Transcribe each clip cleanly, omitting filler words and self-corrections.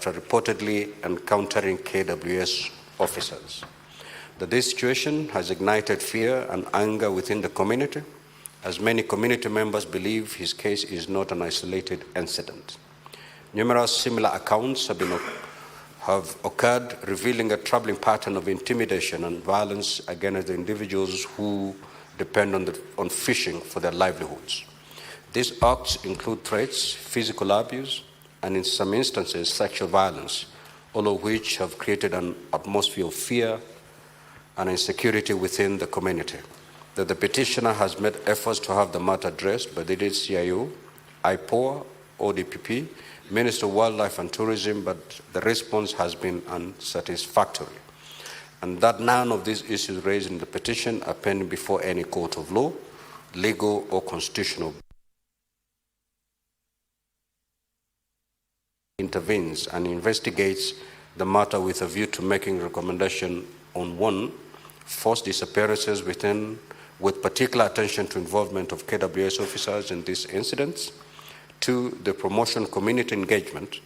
after reportedly encountering KWS officers. That this situation has ignited fear and anger within the community, as many community members believe his case is not an isolated incident. Numerous similar accounts have occurred, revealing a troubling pattern of intimidation and violence against the individuals who depend on fishing for their livelihoods. These acts include threats, physical abuse, and in some instances, sexual violence, all of which have created an atmosphere of fear and insecurity within the community. That the petitioner has made efforts to have the matter addressed by the CIO, IPOA, ODPP, Minister of Wildlife and Tourism, but the response has been unsatisfactory. And that none of these issues raised in the petition are pending before any court of law, legal or constitutional, intervenes and investigates the matter with a view to making recommendation on 1, forced disappearances with particular attention to involvement of KWS officers in these incidents. 2, the promotion of community engagement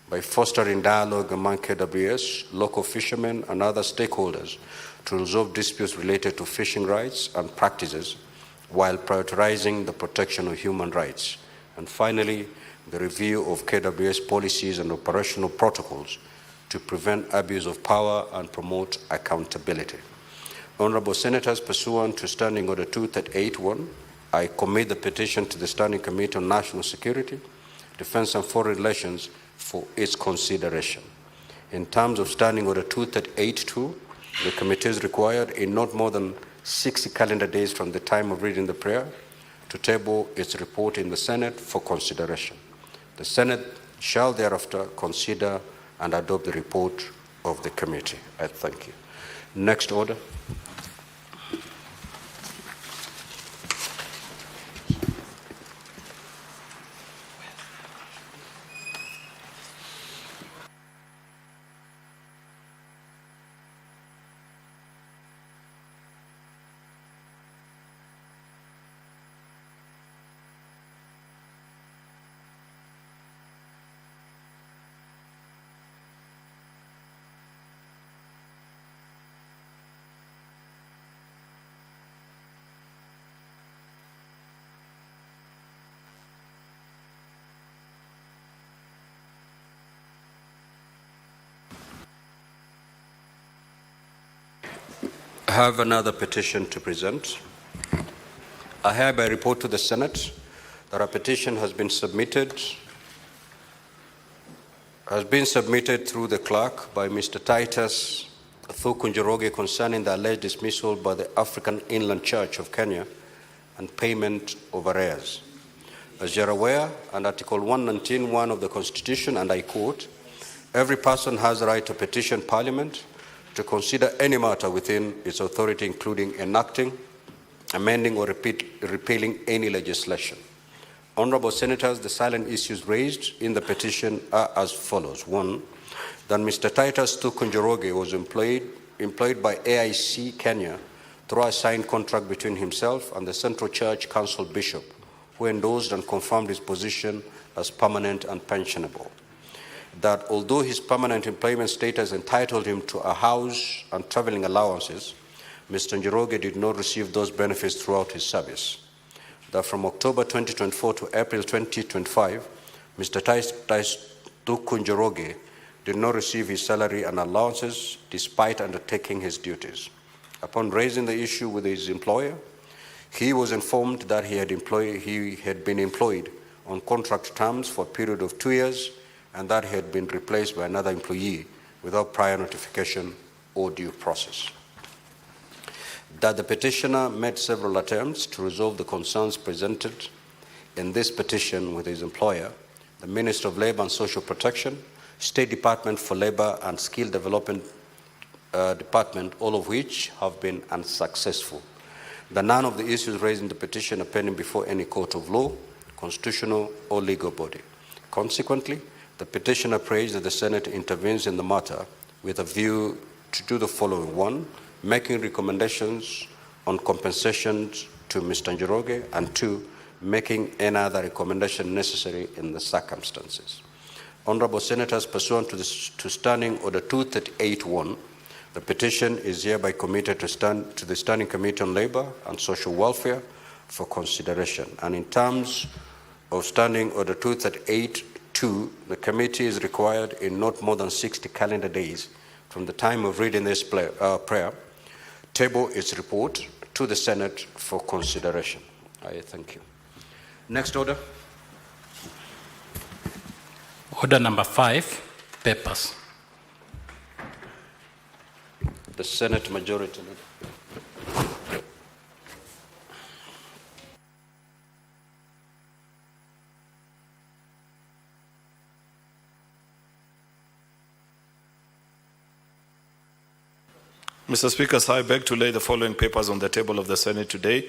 by fostering dialogue among KWS, local fishermen, and other stakeholders to resolve disputes related to fishing rights and practices while prioritizing the protection of human rights. And finally, the review of KWS policies and operational protocols to prevent abuse of power and promote accountability. Honorable Senators, pursuant to Standing Order 2381, I commit the petition to the Standing Committee on National Security, Defense and Foreign Relations for its consideration. In terms of Standing Order 2382, the committee is required in not more than 60 calendar days from the time of reading the prayer to table its report in the Senate for consideration. The Senate shall thereafter consider and adopt the report of the committee. I thank you. Next order. I have another petition to present. I hereby report to the Senate that a petition has been submitted through the clerk by Mr. Titus Thukunjoroge concerning the alleged dismissal by the African Inland Church of Kenya and payment of arrears. As you're aware, under Article 119(1) of the Constitution, and I quote, every person has the right to petition Parliament to consider any matter within its authority, including enacting, amending, or repealing any legislation. Honorable Senators, the silent issues raised in the petition are as follows. 1, that Mr. Titus Thukunjoroge was employed by AIC Kenya through a signed contract between himself and the Central Church Council Bishop, who endorsed and confirmed his position as permanent and pensionable. That although his permanent employment status entitled him to a house and traveling allowances, Mr. Njoroge did not receive those benefits throughout his service. That from October 2024 to April 2025, Mr. Titus Thukunjoroge did not receive his salary and allowances despite undertaking his duties. Upon raising the issue with his employer, he was informed that he had been employed on contract terms for a period of 2 years and that he had been replaced by another employee without prior notification or due process. That the petitioner made several attempts to resolve the concerns presented in this petition with his employer, the Minister of Labor and Social Protection, State Department for Labor and Skill Development Department, all of which have been unsuccessful. That none of the issues raised in the petition are pending before any court of law, constitutional, or legal body. Consequently, the petitioner prays that the Senate intervenes in the matter with a view to do the following. 1, making recommendations on compensations to Mr. Njoroge, and 2, making any other recommendation necessary in the circumstances. Honorable Senators, pursuant to Standing Order 238-1, the petition is hereby committed to the Standing Committee on Labor and Social Welfare for consideration. And in terms of Standing Order 238-2, the committee is required in not more than 60 calendar days from the time of reading this prayer, table its report to the Senate for consideration. I thank you. Next order. Order number 5, papers. The Senate Majority Leader. Mr. Speaker, I beg to lay the following papers on the table of the Senate today,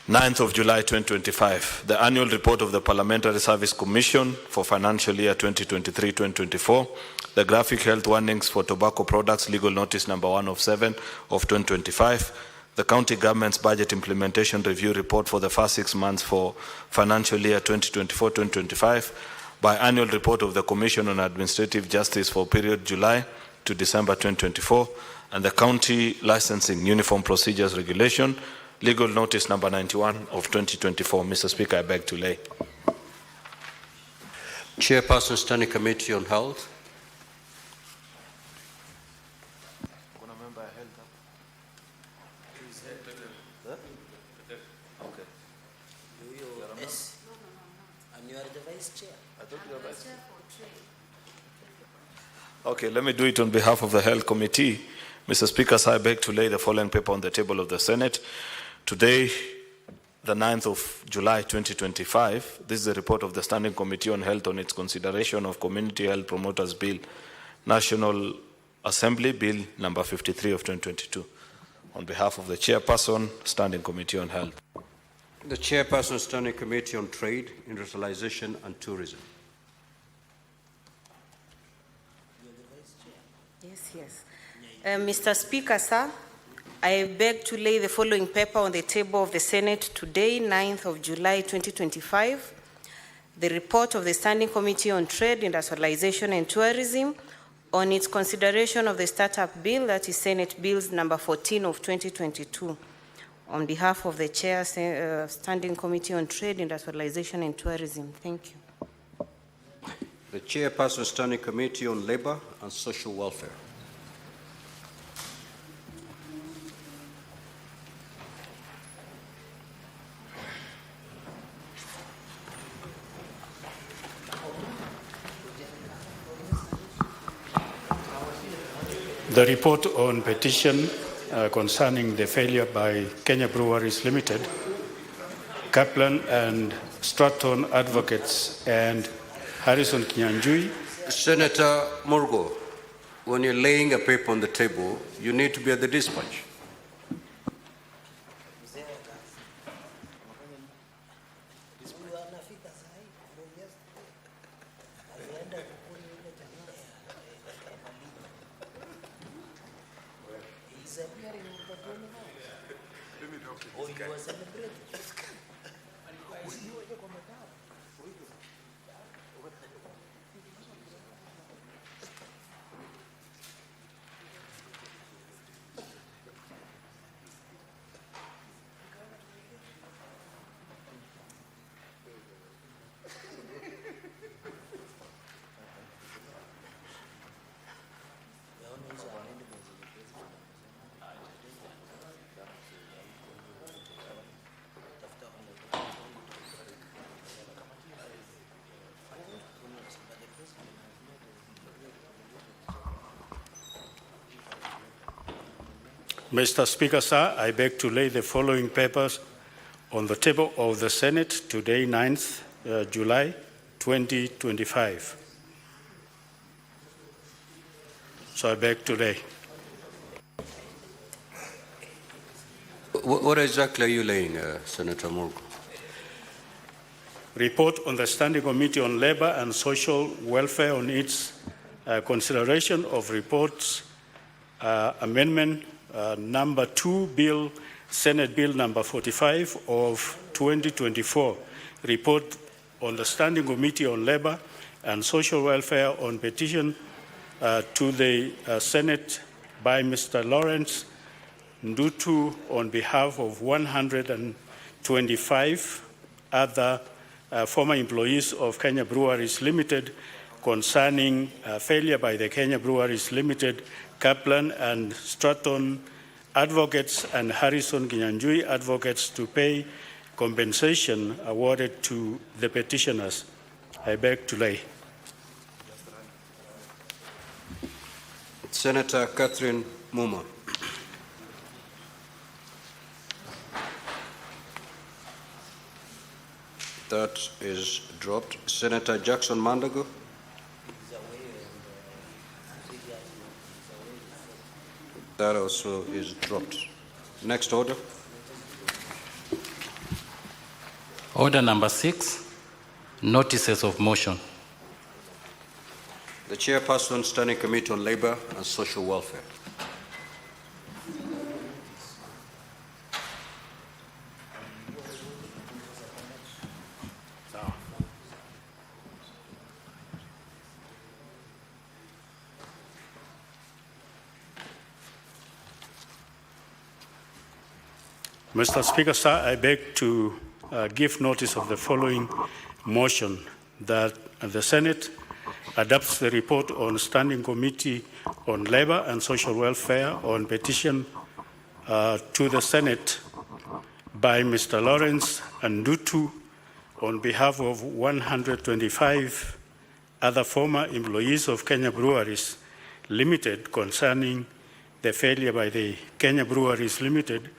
9th of July 2025. The annual report of the Parliamentary Service Commission for financial year 2023-2024, the graphic health warnings for tobacco products, legal notice number 1 of 7 of 2025, the county government's budget implementation review report for the first 6 months for financial year 2024-2025, biannual report of the Commission on Administrative Justice for period July to December 2024, and the County Licensing Uniform Procedures Regulation, legal notice number 91 of 2024. Mr. Speaker, I beg to lay. Chairperson, Standing Committee on Health. Okay, let me do it on behalf of the Health Committee. Mr. Speaker, I beg to lay the following paper on the table of the Senate. Today, the 9th of July 2025, this is a report of the Standing Committee on Health on its consideration of Community Health Promoters Bill, National Assembly Bill number 53 of 2022. On behalf of the Chairperson, Standing Committee on Health. The Chairperson, Standing Committee on Trade, Industrialization and Tourism. Yes. Mr. Speaker, sir, I beg to lay the following paper on the table of the Senate today, 9th of July 2025. The report of the Standing Committee on Trade, Industrialization and Tourism on its consideration of the Startup Bill, that is Senate Bills number 14 of 2022. On behalf of the Chair, Standing Committee on Trade, Industrialization and Tourism. Thank you. The Chairperson, Standing Committee on Labor and Social Welfare. The report on petition concerning the failure by Kenya Breweries Limited, Kaplan and Stratton Advocates and Harrison Kinyanjui. Senator Murgo, when you're laying a paper on the table, you need to be at the dispatch. Mr. Speaker, sir, I beg to lay the following papers on the table of the Senate today, 9th July 2025. So I beg to lay. What exactly are you laying, Senator Murgo? Report on the Standing Committee on Labor and Social Welfare on its consideration of reports amendment number 2 bill, Senate Bill number 45 of 2024. Report on the Standing Committee on Labor and Social Welfare on petition to the Senate by Mr. Lawrence Ndutu on behalf of 125 other former employees of Kenya Breweries Limited concerning failure by the Kenya Breweries Limited, Kaplan and Stratton Advocates and Harrison Kinyanjui Advocates to pay compensation awarded to the petitioners. I beg to lay. Senator Catherine Muma. That is dropped. Senator Jackson Mandago. That also is dropped. Next order. Order number 6, notices of motion. The Chairperson, Standing Committee on Labor and Social Welfare. Mr. Speaker, sir, I beg to give notice of the following motion, that the Senate adopts the report on Standing Committee on Labor and Social Welfare on petition to the Senate by Mr. Lawrence Ndutu on behalf of 125 other former employees of Kenya Breweries Limited concerning the failure by the Kenya Breweries Limited,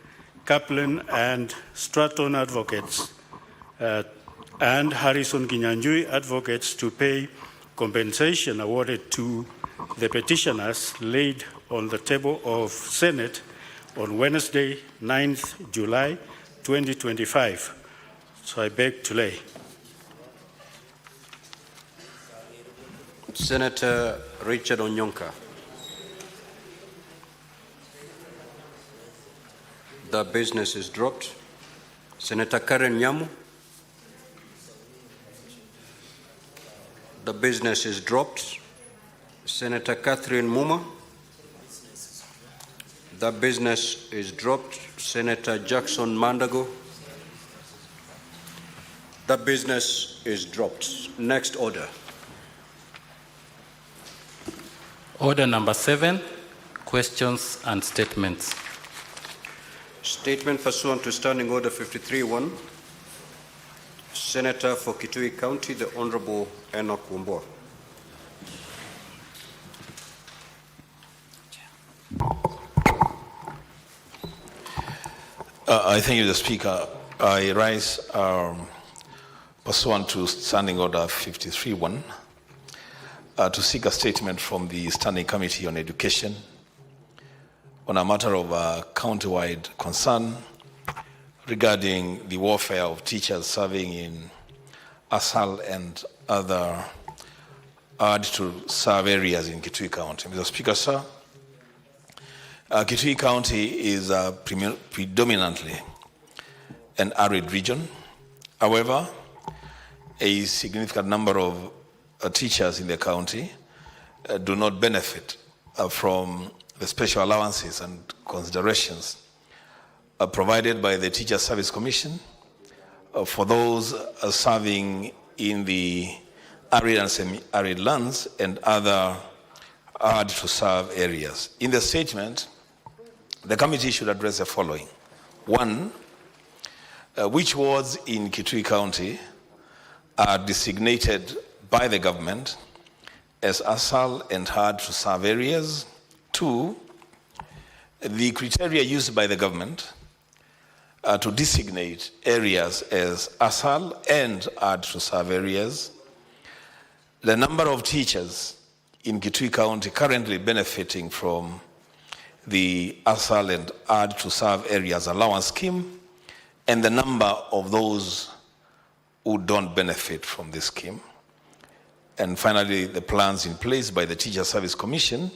Kaplan and Stratton Advocates and Harrison Kinyanjui Advocates to pay compensation awarded to the petitioners laid on the table of Senate on Wednesday, 9th July 2025. So I beg to lay. Senator Richard Onyonka. The business is dropped. Senator Karen Nyamu. The business is dropped. Senator Catherine Muma. The business is dropped. Senator Jackson Mandago. The business is dropped. Next order. Order number 7, questions and statements. Statement pursuant to Standing Order 53-1. Senator for Kitui County, the Honorable Enoch Wumbo. I thank you, the Speaker. I rise pursuant to Standing Order 53-1 to seek a statement from the Standing Committee on Education on a matter of county-wide concern regarding the welfare of teachers serving in ASAL and other hard-to-serve areas in Kitui County. Mr. Speaker, sir, Kitui County is predominantly an arid region. However, a significant number of teachers in the county do not benefit from the special allowances and considerations provided by the Teacher Service Commission for those serving in the arid and semi-arid lands and other hard-to-serve areas. In the statement, the committee should address the following. 1, which wards in Kitui County are designated by the government as ASAL and hard-to-serve areas? 2, the criteria used by the government to designate areas as ASAL and hard-to-serve areas, the number of teachers in Kitui County currently benefiting from the ASAL and hard-to-serve areas allowance scheme, and the number of those who don't benefit from this scheme. And finally, the plans in place by the Teacher Service Commission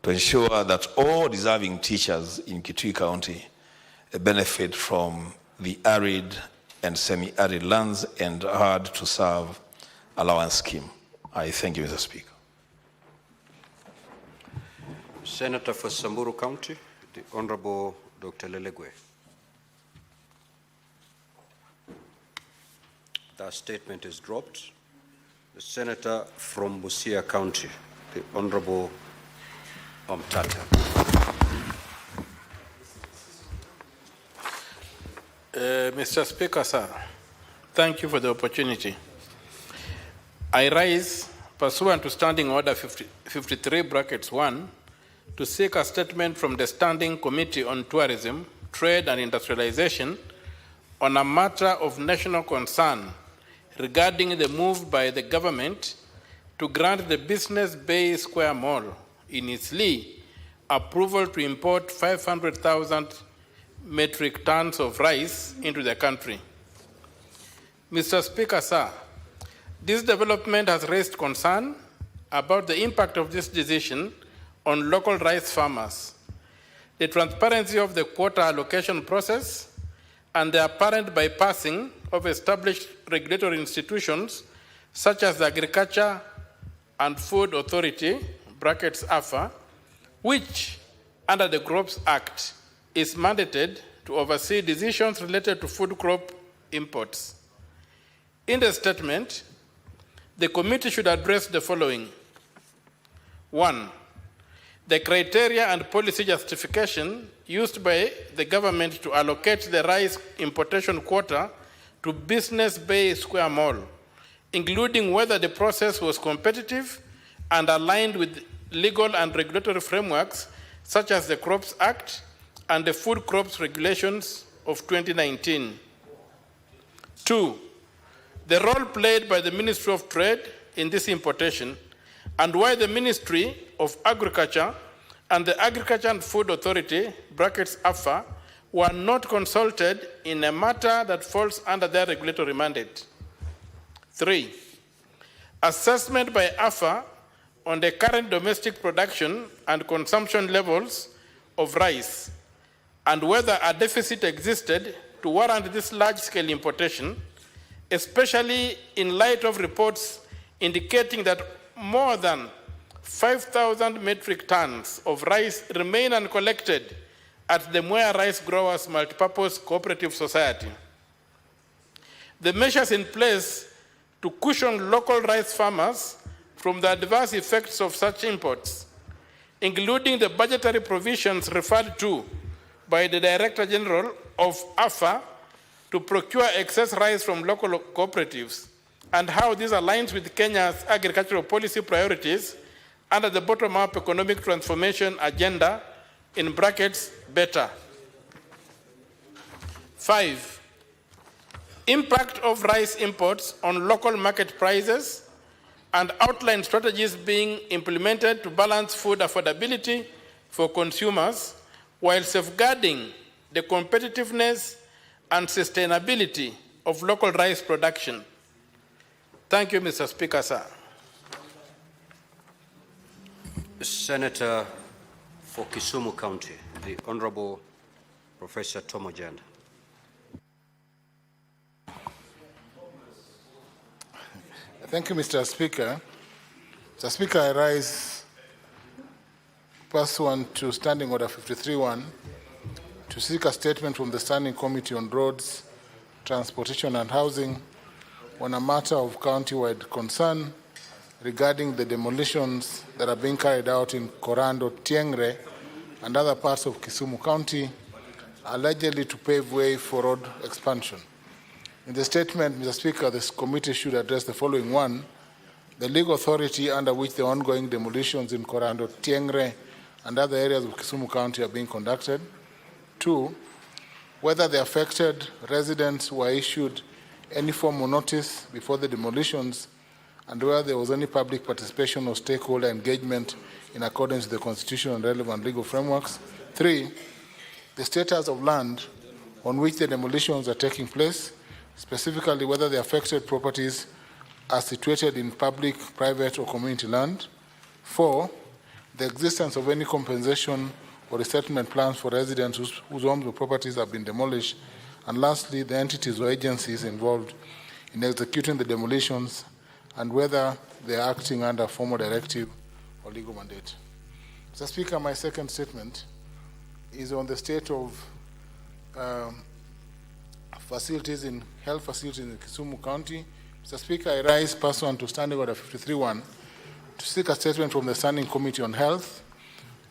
to ensure that all deserving teachers in Kitui County benefit from the arid and semi-arid lands and hard-to-serve allowance scheme. I thank you, Mr. Speaker. Senator for Samburu County, the Honorable Dr. Lelegwe. That statement is dropped. The Senator from Busia County, the Honorable Omtata. Mr. Speaker, sir, thank you for the opportunity. I rise pursuant to Standing Order 53(1) to seek a statement from the Standing Committee on Tourism, Trade and Industrialization on a matter of national concern regarding the move by the government to grant the Business Bay Square Mall in Eastleigh approval to import 500,000 metric tons of rice into the country. Mr. Speaker, sir, this development has raised concern about the impact of this decision on local rice farmers, the transparency of the quota allocation process, and the apparent bypassing of established regulatory institutions such as the Agriculture and Food Authority, brackets AFA, which, under the Crops Act, is mandated to oversee decisions related to food crop imports. In the statement, the committee should address the following. 1. The criteria and policy justification used by the government to allocate the rice importation quota to Business Bay Square Mall, including whether the process was competitive and aligned with legal and regulatory frameworks such as the Crops Act and the Food Crops Regulations of 2019. 2. The role played by the Ministry of Trade in this importation and why the Ministry of Agriculture and the Agriculture and Food Authority, brackets AFA, were not consulted in a matter that falls under their regulatory mandate. 3. Assessment by AFA on the current domestic production and consumption levels of rice and whether a deficit existed to warrant this large-scale importation, especially in light of reports indicating that more than 5,000 metric tons of rice remain uncollected at the Mwea Rice Growers Multipurpose Cooperative Society. The measures in place to cushion local rice farmers from the adverse effects of such imports, including the budgetary provisions referred to by the Director General of AFA to procure excess rice from local cooperatives, and how this aligns with Kenya's agricultural policy priorities under the bottom-up economic transformation agenda, in brackets, better. 5. Impact of rice imports on local market prices and outline strategies being implemented to balance food affordability for consumers while safeguarding the competitiveness and sustainability of local rice production. Thank you, Mr. Speaker, sir. Senator for Kisumu County, the Honorable Professor Tom Ojanda. Thank you, Mr. Speaker. Mr. Speaker, I rise pursuant to Standing Order 53(1) to seek a statement from the Standing Committee on Roads, Transportation and Housing on a matter of county-wide concern regarding the demolitions that are being carried out in Korando, Tiengre, and other parts of Kisumu County, allegedly to pave way for road expansion. In the statement, Mr. Speaker, this committee should address the following. 1, the legal authority under which the ongoing demolitions in Korando, Tiengre, and other areas of Kisumu County are being conducted. 2, whether the affected residents were issued any form of notice before the demolitions and whether there was any public participation or stakeholder engagement in accordance with the Constitution and relevant legal frameworks. 3, the status of land on which the demolitions are taking place, specifically whether the affected properties are situated in public, private, or community land. 4, the existence of any compensation or resettlement plans for residents whose homes or properties have been demolished. And lastly, the entities or agencies involved in executing the demolitions and whether they are acting under formal directive or legal mandate. Mr. Speaker, my second statement is on the state of health facilities in Kisumu County. Mr. Speaker, I rise pursuant to Standing Order 53-1 to seek a statement from the Standing Committee on Health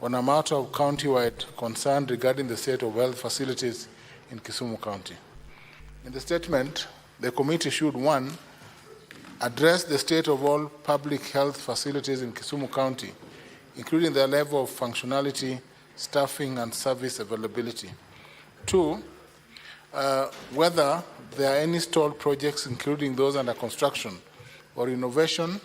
on a matter of county-wide concern regarding the state of health facilities in Kisumu County. In the statement, the committee should, 1, address the state of all public health facilities in Kisumu County, including their level of functionality, staffing, and service availability. 2, whether there are any stalled projects, including those under construction or innovation,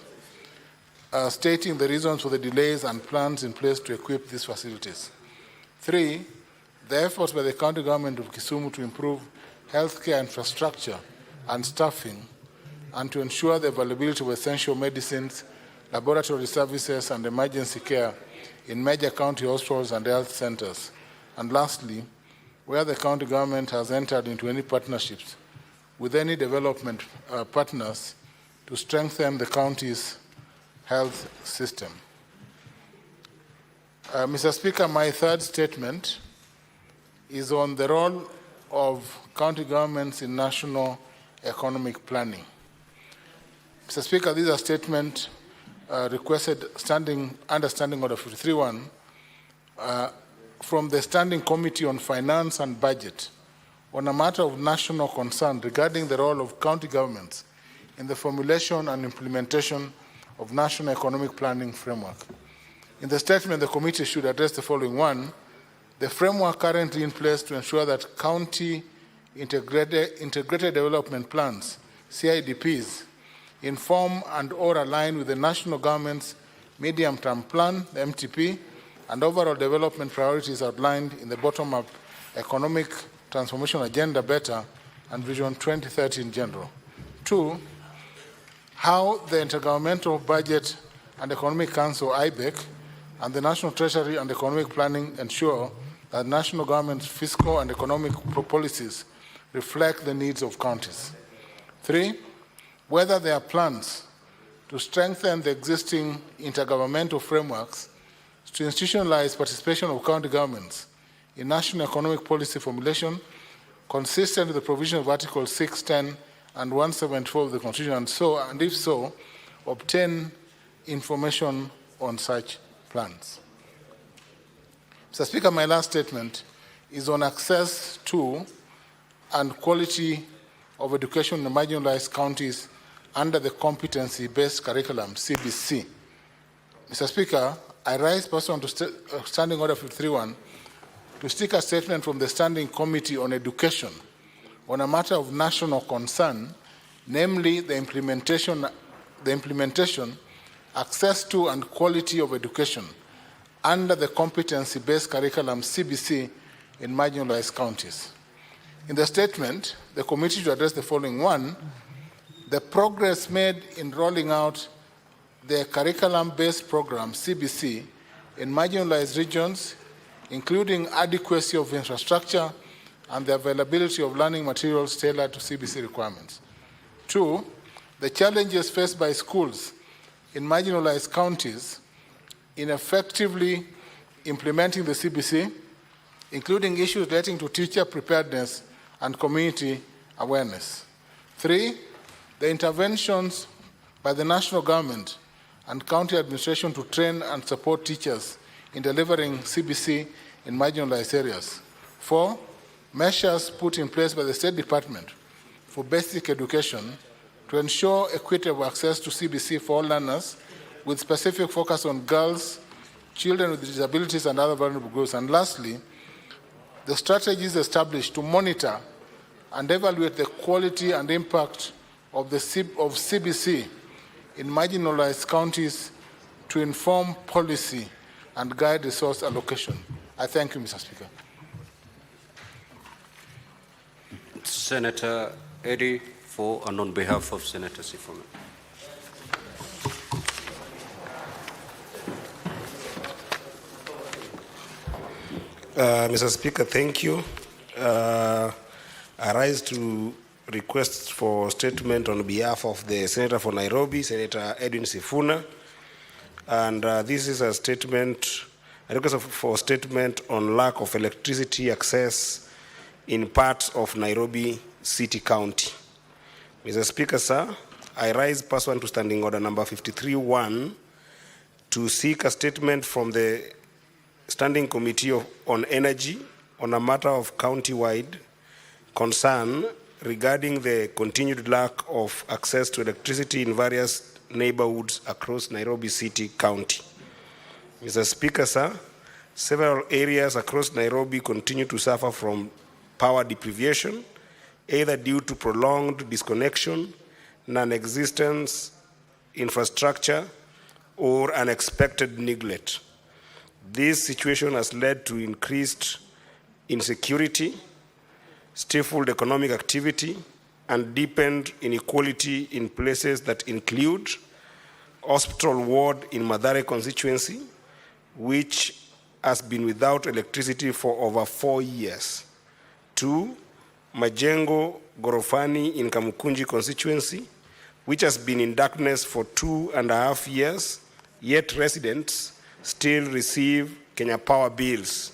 stating the reasons for the delays and plans in place to equip these facilities. 3, the efforts by the county government of Kisumu to improve healthcare infrastructure and staffing and to ensure the availability of essential medicines, laboratory services, and emergency care in major county hospitals and health centers. And lastly, where the county government has entered into any partnerships with any development partners to strengthen the county's health system. Mr. Speaker, my third statement is on the role of county governments in national economic planning. Mr. Speaker, these are statements requested under Standing Order 53-1 from the Standing Committee on Finance and Budget on a matter of national concern regarding the role of county governments in the formulation and implementation of national economic planning framework. In the statement, the committee should address the following. 1, the framework currently in place to ensure that county integrated development plans, CIDPs, inform and or align with the national government's medium-term plan, the MTP, and overall development priorities outlined in the bottom-up economic transformation agenda, BETTER, and Vision 2030 in general. 2, how the Intergovernmental Budget and Economic Council, IBEC, and the National Treasury and Economic Planning ensure that national government's fiscal and economic policies reflect the needs of counties. 3, whether there are plans to strengthen the existing intergovernmental frameworks to institutionalize participation of county governments in national economic policy formulation consistent with the provision of Articles 6, 10, and 174 of the Constitution, and if so, obtain information on such plans. Mr. Speaker, my last statement is on access to and quality of education in the marginalized counties under the competency-based curriculum, CBC. Mr. Speaker, I rise pursuant to Standing Order 53-1 to seek a statement from the Standing Committee on Education on a matter of national concern, namely the implementation, access to, and quality of education under the competency-based curriculum, CBC, in marginalized counties. In the statement, the committee should address the following. 1, the progress made in rolling out the curriculum-based program, CBC, in marginalized regions, including adequacy of infrastructure and the availability of learning materials tailored to CBC requirements. 2, the challenges faced by schools in marginalized counties in effectively implementing the CBC, including issues relating to teacher preparedness and community awareness. 3, the interventions by the national government and county administration to train and support teachers in delivering CBC in marginalized areas. 4, measures put in place by the State Department for basic education to ensure equitable access to CBC for all learners, with specific focus on girls, children with disabilities, and other vulnerable groups. And lastly, the strategies established to monitor and evaluate the quality and impact of CBC in marginalized counties to inform policy and guide resource allocation. I thank you, Mr. Speaker. Senator Eddy for and on behalf of Senator Sifuna. Mr. Speaker, thank you. I rise to request for statement on behalf of the Senator for Nairobi, Senator Edwin Sifuna. And this is a request for statement on lack of electricity access in parts of Nairobi City County. Mr. Speaker, sir, I rise pursuant to Standing Order number 53-1 to seek a statement from the Standing Committee on Energy on a matter of county-wide concern regarding the continued lack of access to electricity in various neighborhoods across Nairobi City County. Mr. Speaker, sir, several areas across Nairobi continue to suffer from power deprivation, either due to prolonged disconnection, non-existence infrastructure, or unexpected neglect. This situation has led to increased insecurity, stifled economic activity, and deepened inequality in places that include Hospital Ward in Mathare constituency, which has been without electricity for over 4 years. 2, Majengo Gorofani in Kamukunji constituency, which has been in darkness for 2.5 years, yet residents still receive Kenya Power bills.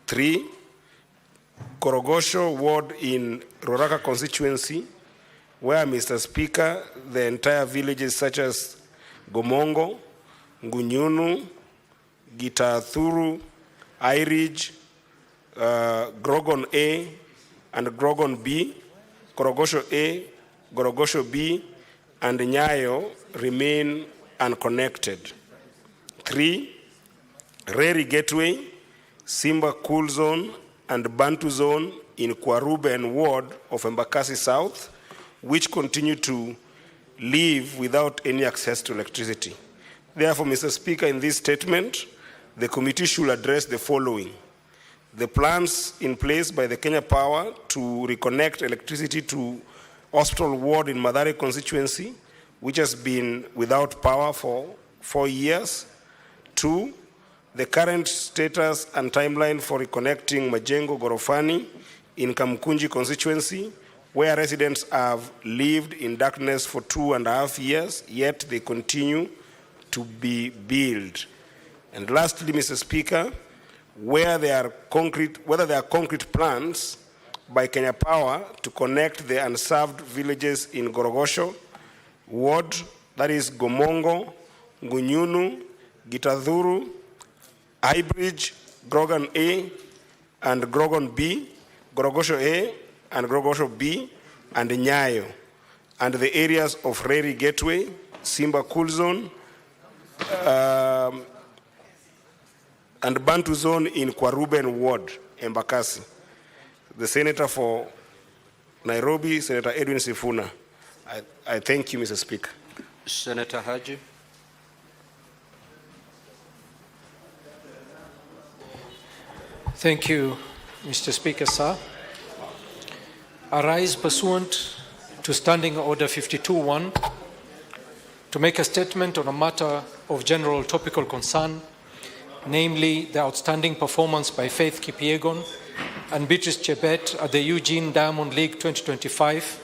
3, Korogosho Ward in Roraka constituency, where, Mr. Speaker, the entire villages such as Gomongo, Ngunyunu, Gitathuru, Iridge, Grogon A, and Grogon B, Korogosho A, Gorogosho B, and Nyayo remain unconnected. 3, Reri Gateway, Simba Cool Zone, and Bantu Zone in Kwaruben Ward of Embakasi South, which continue to live without any access to electricity. Therefore, Mr. Speaker, in this statement, the committee should address the following: the plans in place by the Kenya Power to reconnect electricity to Hospital Ward in Mathare constituency, which has been without power for 4 years. 2, the current status and timeline for reconnecting Majengo Gorofani in Kamukunji constituency, where residents have lived in darkness for 2.5 years, yet they continue to be billed. And lastly, Mr. Speaker, whether there are concrete plans by Kenya Power to connect the unserved villages in Gorogosho Ward, that is Gomongo, Ngunyunu, Gitadhuru, Highbridge, Grogan A, and Grogan B, Gorogosho A, and Gorogosho B, and Nyayo, and the areas of Reri Gateway, Simba Cool Zone, and Bantu Zone in Kwaruben Ward, Embakasi. The Senator for Nairobi, Senator Edwin Sifuna. I thank you, Mr. Speaker. Senator Haji. Thank you, Mr. Speaker, sir. I rise pursuant to Standing Order 52-1 to make a statement on a matter of general topical concern, namely the outstanding performance by Faith Kipyegon and Beatrice Chebet at the Eugene Diamond League 2025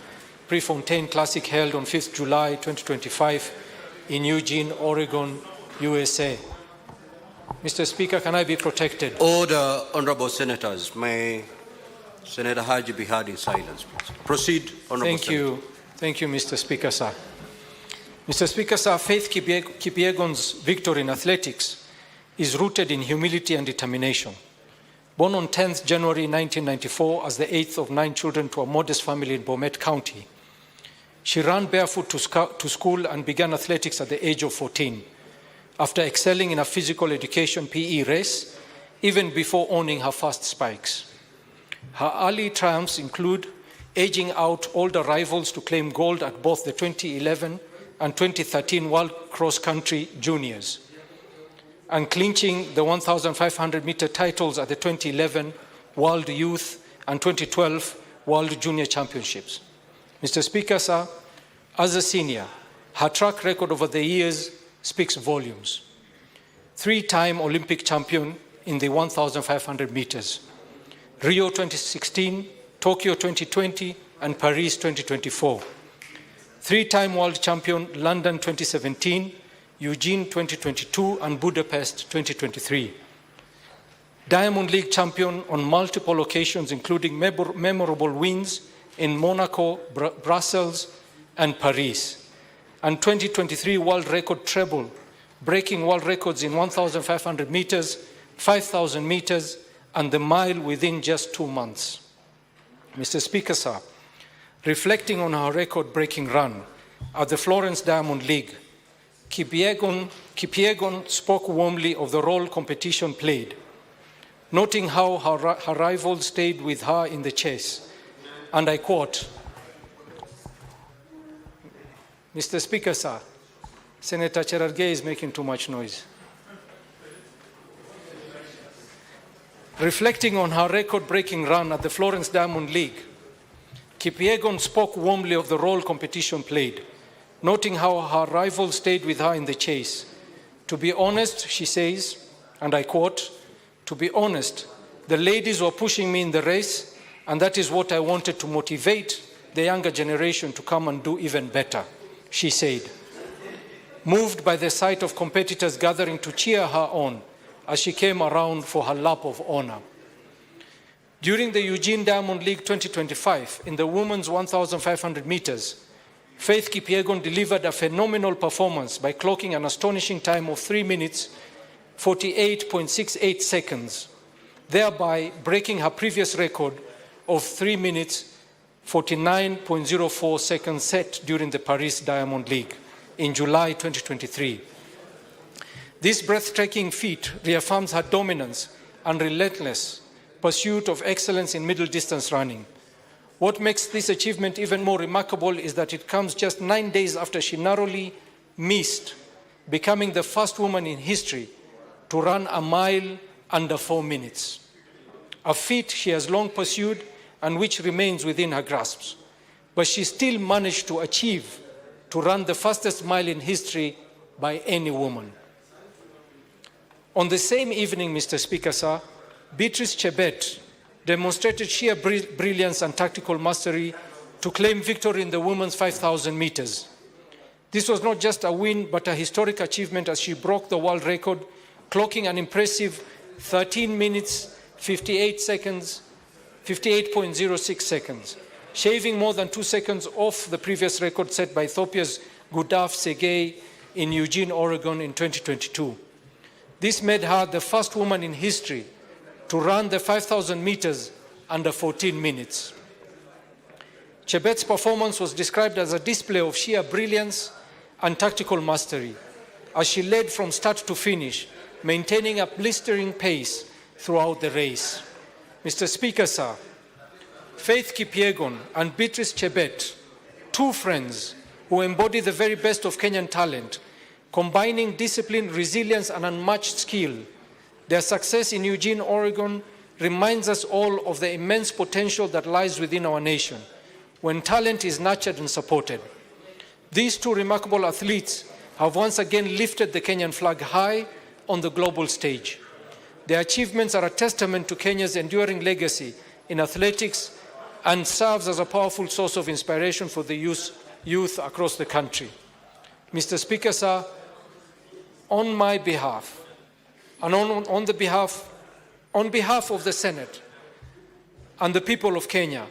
Prefontaine Classic held on 5th July 2025 in Eugene, Oregon, USA. Mr. Speaker, can I be protected? Order, honorable senators. May Senator Haji be heard in silence, please. Proceed, honorable senator. Thank you, Mr. Speaker, sir. Mr. Speaker, sir, Faith Kipyegon's victory in athletics is rooted in humility and determination. Born on 10th January 1994 as the 8th of 9 children to a modest family in Bomet County, she ran barefoot to school and began athletics at the age of 14, after excelling in a physical education PE race, even before owning her first spikes. Her early triumphs include edging out older rivals to claim gold at both the 2011 and 2013 World Cross Country Juniors, and clinching the 1,500-meter titles at the 2011 World Youth and 2012 World Junior Championships. Mr. Speaker, sir, as a senior, her track record over the years speaks volumes. 3-time Olympic champion in the 1,500 meters, Rio 2016, Tokyo 2020, and Paris 2024. Three-time world champion London 2017, Eugene 2022, and Budapest 2023. Diamond League champion on multiple occasions, including memorable wins in Monaco, Brussels, and Paris. And 2023 world record treble, breaking world records in 1,500 meters, 5,000 meters, and the mile within just 2 months. Mr. Speaker, sir, reflecting on her record-breaking run at the Florence Diamond League, Kipyegon spoke warmly of the role competition played, noting how her rival stayed with her in the chase. And I quote, Mr. Speaker, sir, Senator Cherargei is making too much noise. Reflecting on her record-breaking run at the Florence Diamond League, Kipyegon spoke warmly of the role competition played, noting how her rival stayed with her in the chase. To be honest, she says, and I quote, "To be honest, the ladies were pushing me in the race, and that is what I wanted to motivate the younger generation to come and do even better," she said, moved by the sight of competitors gathering to cheer her on as she came around for her lap of honor. During the Eugene Diamond League 2025, in the women's 1,500 meters, Faith Kipyegon delivered a phenomenal performance by clocking an astonishing time of 3 minutes, 48.68 seconds, thereby breaking her previous record of 3 minutes, 49.04 seconds set during the Paris Diamond League in July 2023. This breathtaking feat reaffirms her dominance and relentless pursuit of excellence in middle distance running. What makes this achievement even more remarkable is that it comes just 9 days after she narrowly missed becoming the first woman in history to run a mile under 4 minutes, a feat she has long pursued and which remains within her grasp. But she still managed to achieve to run the fastest mile in history by any woman. On the same evening, Mr. Speaker, sir, Beatrice Chebet demonstrated sheer brilliance and tactical mastery to claim victory in the women's 5,000 meters. This was not just a win, but a historic achievement as she broke the world record, clocking an impressive 13 minutes, 58 seconds, 58.06 seconds, shaving more than 2 seconds off the previous record set by Ethiopia's Gudaf Segei in Eugene, Oregon in 2022. This made her the first woman in history to run the 5,000 meters under 14 minutes. Chebet's performance was described as a display of sheer brilliance and tactical mastery, as she led from start to finish, maintaining a blistering pace throughout the race. Mr. Speaker, sir, Faith Kipyegon and Beatrice Chebet, two friends who embody the very best of Kenyan talent, combining discipline, resilience, and unmatched skill. Their success in Eugene, Oregon reminds us all of the immense potential that lies within our nation when talent is nurtured and supported. These two remarkable athletes have once again lifted the Kenyan flag high on the global stage. Their achievements are a testament to Kenya's enduring legacy in athletics and serves as a powerful source of inspiration for the youth across the country. Mr. Speaker, sir, on my behalf, and on behalf of the Senate and the people of Kenya,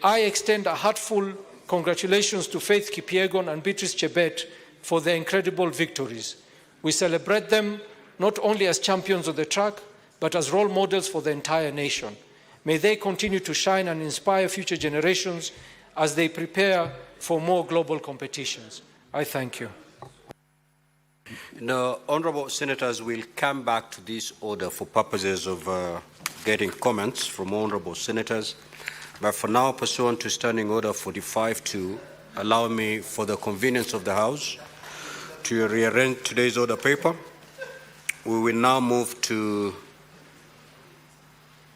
I extend a heartfelt congratulations to Faith Kipyegon and Beatrice Chebet for their incredible victories. We celebrate them not only as champions of the track, but as role models for the entire nation. May they continue to shine and inspire future generations as they prepare for more global competitions. I thank you. Now, honorable senators, will come back to this order for purposes of getting comments from honorable senators. But for now, pursuant to Standing Order 45-2, allow me, for the convenience of the House, to rearrange today's order paper. We will now move to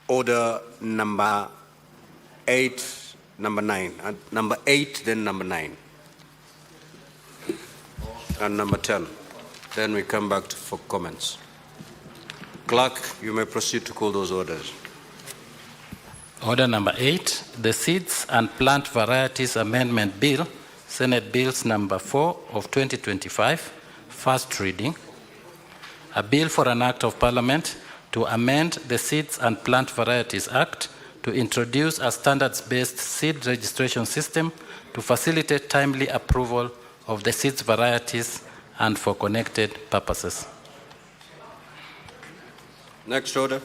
order number 8, number 9, and number 8, then number 9, and number 10. Then we come back for comments. Clerk, you may proceed to call those orders. Order number 8, the Seeds and Plant Varieties Amendment Bill, Senate Bills number 4 of 2025, first reading. A bill for an act of Parliament to amend the Seeds and Plant Varieties Act to introduce a standards-based seed registration system to facilitate timely approval of the seeds varieties and for connected purposes. Next order.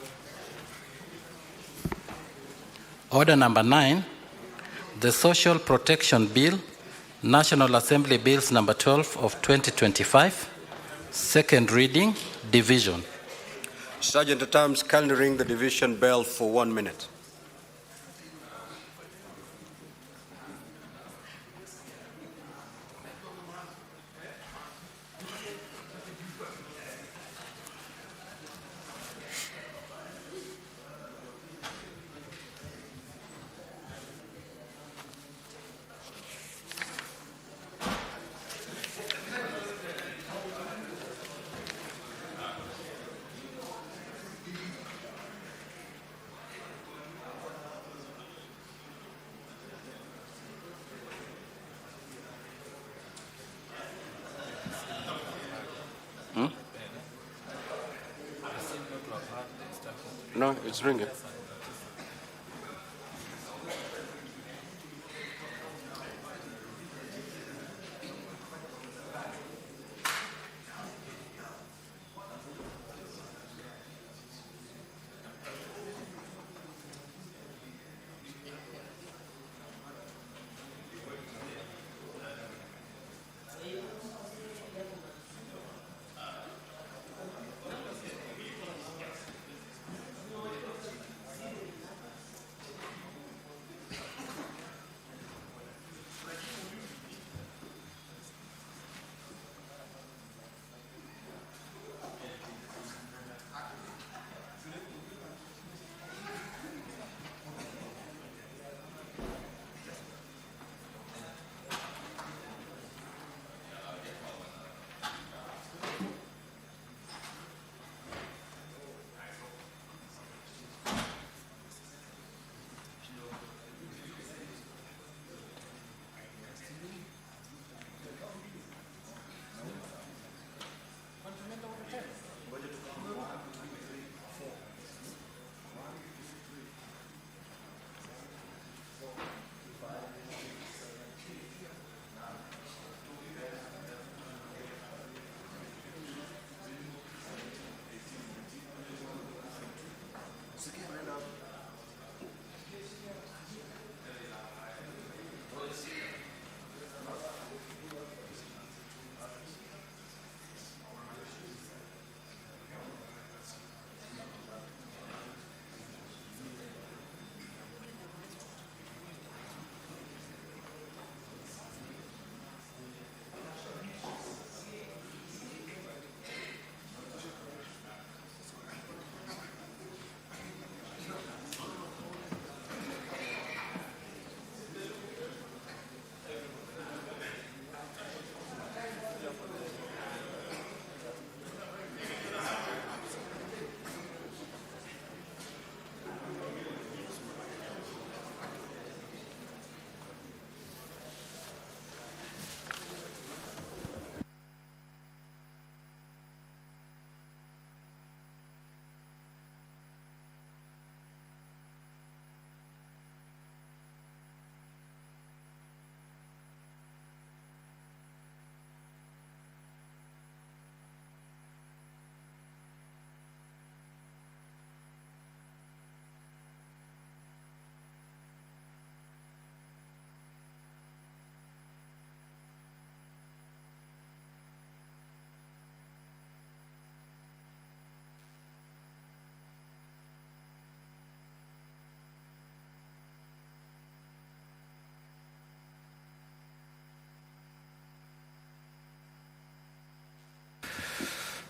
Order number 9, the Social Protection Bill, National Assembly Bills number 12 of 2025, second reading, division. Sergeant at Arms, kindly ring the division bell for 1 minute. No, it's ringing.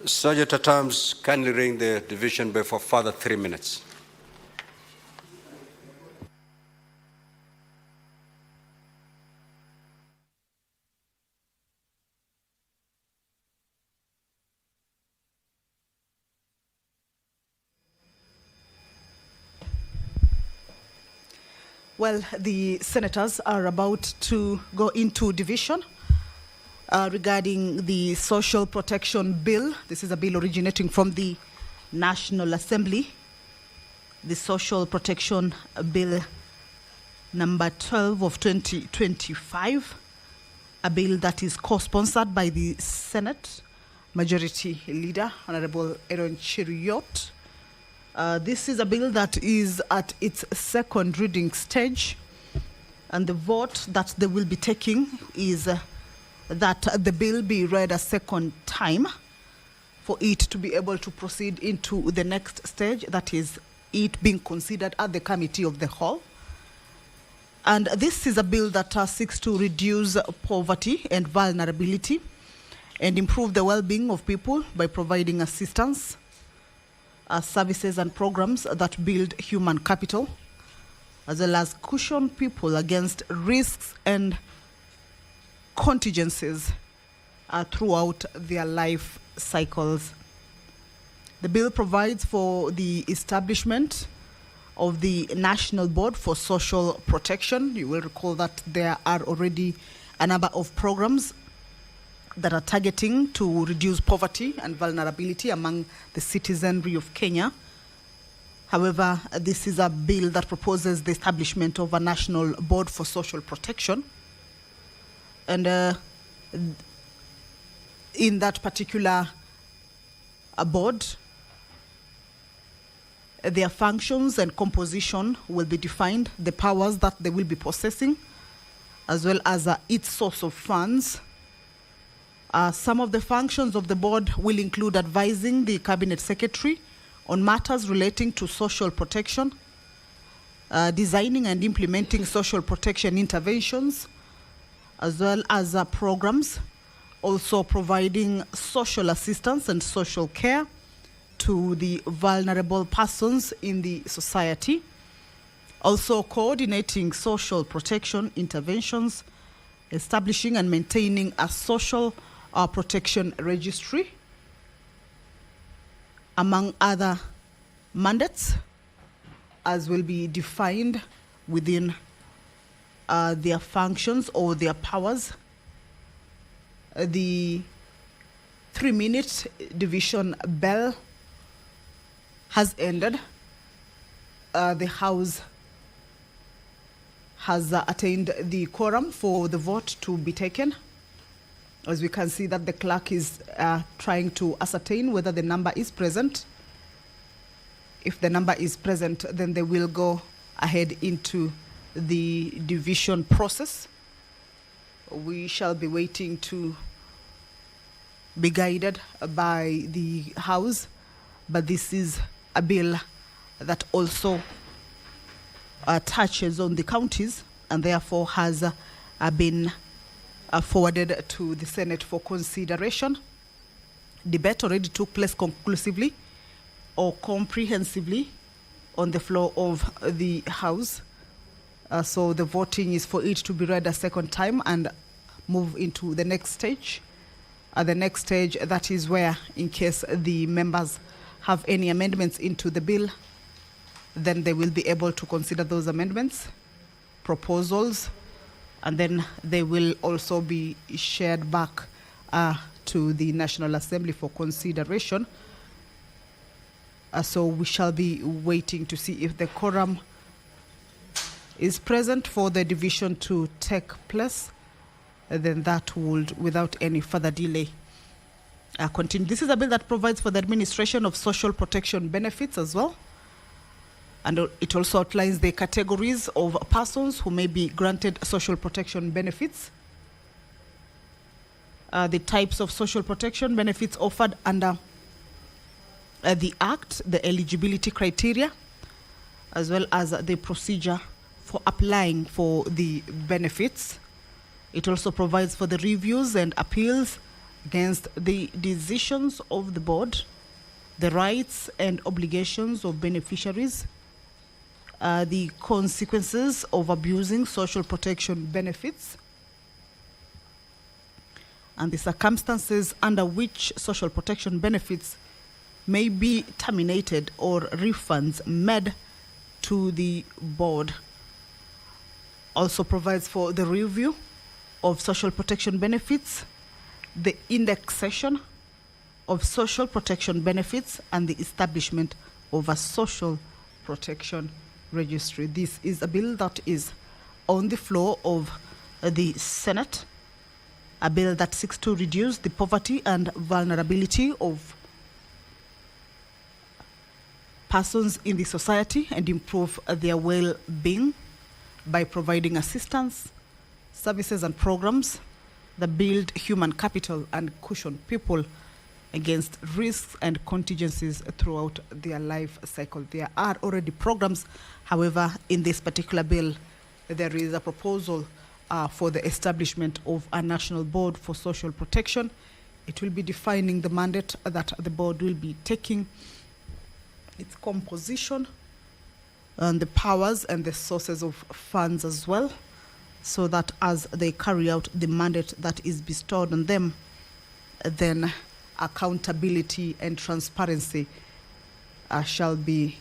Sergeant at Arms, kindly ring the division bell for further 3 minutes. Well, the senators are about to go into division regarding the Social Protection Bill. This is a bill originating from the National Assembly. The Social Protection Bill number 12 of 2025, a bill that is co-sponsored by the Senate Majority Leader, Honorable Aaron Cheruiyot. This is a bill that is at its second reading stage, and the vote that they will be taking is that the bill be read a second time for it to be able to proceed into the next stage, that is it being considered at the Committee of the Whole. And this is a bill that seeks to reduce poverty and vulnerability and improve the well-being of people by providing assistance, services and programs that build human capital, as well as cushion people against risks and contingencies throughout their life cycles. The bill provides for the establishment of the National Board for Social Protection. You will recall that there are already a number of programs that are targeting to reduce poverty and vulnerability among the citizenry of Kenya. However, this is a bill that proposes the establishment of a National Board for Social Protection. And in that particular board, their functions and composition will be defined, the powers that they will be possessing, as well as its source of funds. Some of the functions of the board will include advising the Cabinet Secretary on matters relating to social protection, designing and implementing social protection interventions, as well as programs, also providing social assistance and social care to the vulnerable persons in the society, also coordinating social protection interventions, establishing and maintaining a social protection registry, among other mandates, as will be defined within their functions or their powers. The 3-minute division bell has ended. The House has attained the quorum for the vote to be taken. As we can see that the clerk is trying to ascertain whether the number is present. If the number is present, then they will go ahead into the division process. We shall be waiting to be guided by the House, but this is a bill that also touches on the counties and therefore has been forwarded to the Senate for consideration. Debate already took place conclusively or comprehensively on the floor of the House. So the voting is for it to be read a second time and move into the next stage. The next stage, that is where, in case the members have any amendments into the bill, then they will be able to consider those amendments, proposals, and then they will also be shared back to the National Assembly for consideration. So we shall be waiting to see if the quorum is present for the division to take place. Then that would, without any further delay, continue. This is a bill that provides for the administration of social protection benefits as well. And it also outlines the categories of persons who may be granted social protection benefits, the types of social protection benefits offered under the Act, the eligibility criteria, as well as the procedure for applying for the benefits. It also provides for the reviews and appeals against the decisions of the board, the rights and obligations of beneficiaries, the consequences of abusing social protection benefits, and the circumstances under which social protection benefits may be terminated or refunds made to the board. also provides for the review of social protection benefits, the indexation of social protection benefits, and the establishment of a social protection registry. This is a bill that is on the floor of the Senate, a bill that seeks to reduce the poverty and vulnerability of persons in the society and improve their well-being by providing assistance, services and programs that build human capital and cushion people against risks and contingencies throughout their life cycle. There are already programs. However, in this particular bill, there is a proposal for the establishment of a national board for social protection. It will be defining the mandate that the board will be taking, its composition, and the powers and the sources of funds as well, so that as they carry out the mandate that is bestowed on them, then accountability and transparency shall be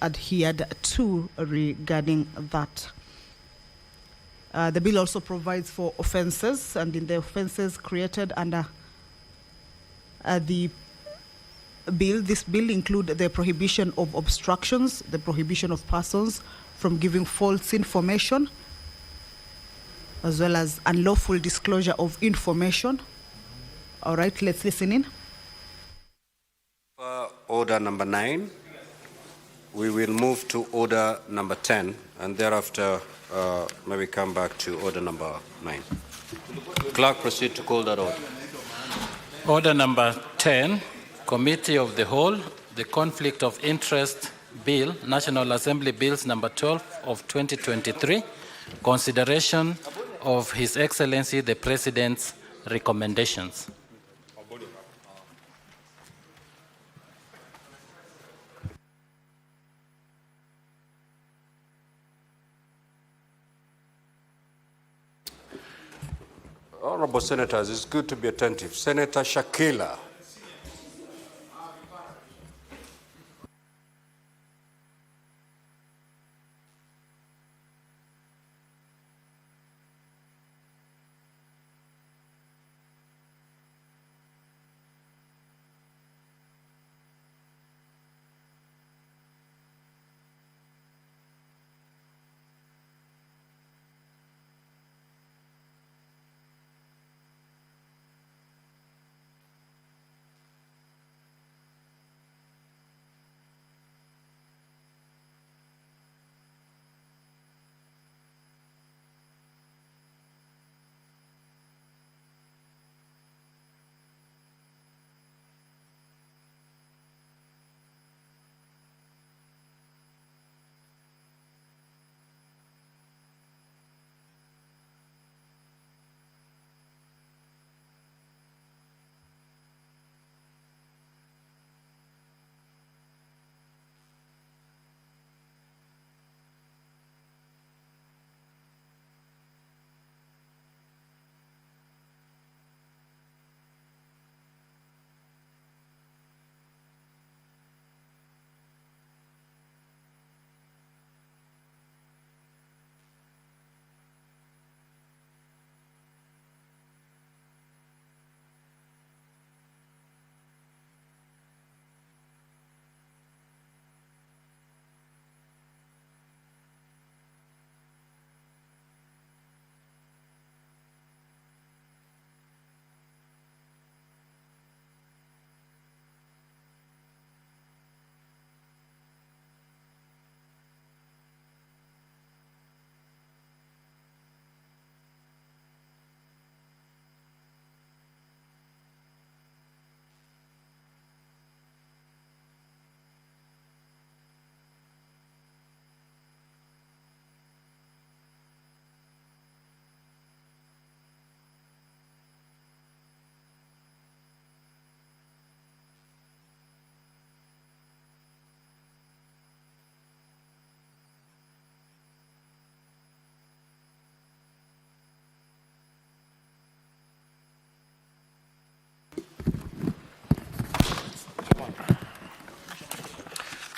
adhered to regarding that. The bill also provides for offences, and in the offences created under the bill, this bill includes the prohibition of obstructions, the prohibition of persons from giving false information, as well as unlawful disclosure of information. All right, let's listen in. Order number 9. We will move to order number 10, and thereafter maybe come back to order number 9. Clerk, proceed to call that order. Order number 10, Committee of the Whole, the Conflict of Interest Bill, National Assembly Bills number 12 of 2023, consideration of His Excellency the President's recommendations. Honorable Senators, it's good to be attentive. Senator Shakila.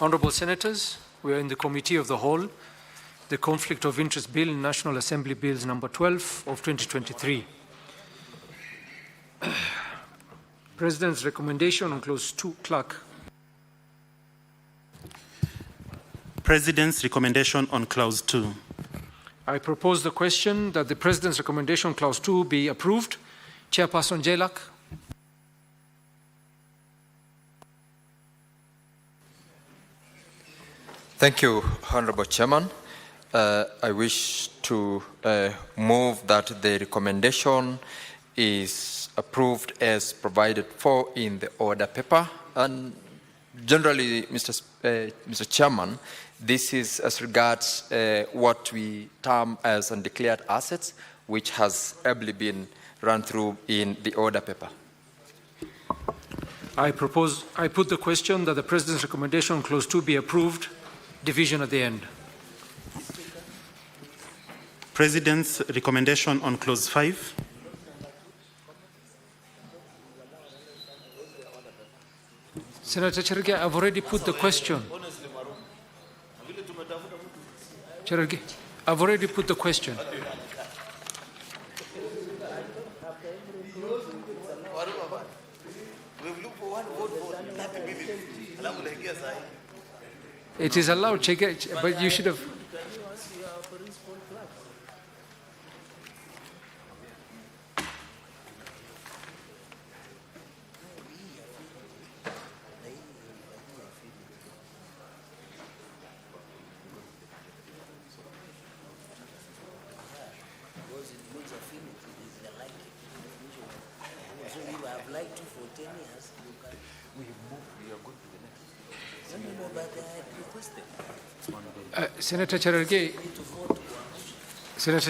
Honourable Senators, we are in the Committee of the Whole. the Conflict of Interest Bill, National Assembly Bills number 12 of 2023. President's recommendation on clause 2, clerk. President's recommendation on clause 2. I propose the question that the President's recommendation clause 2 be approved. Chairperson Jelak. Thank you, Honorable Chairman. I wish to move that the recommendation is approved as provided for in the order paper. And generally, Mr. Chairman, this is as regards what we term as undeclared assets, which has ably been run through in the order paper. I put the question that the President's recommendation clause 2 be approved. Division at the end. President's recommendation on clause 5. Senator Cherargei, I've already put the question. Cherargei, I've already put the question. It is allowed, but you should have. Senator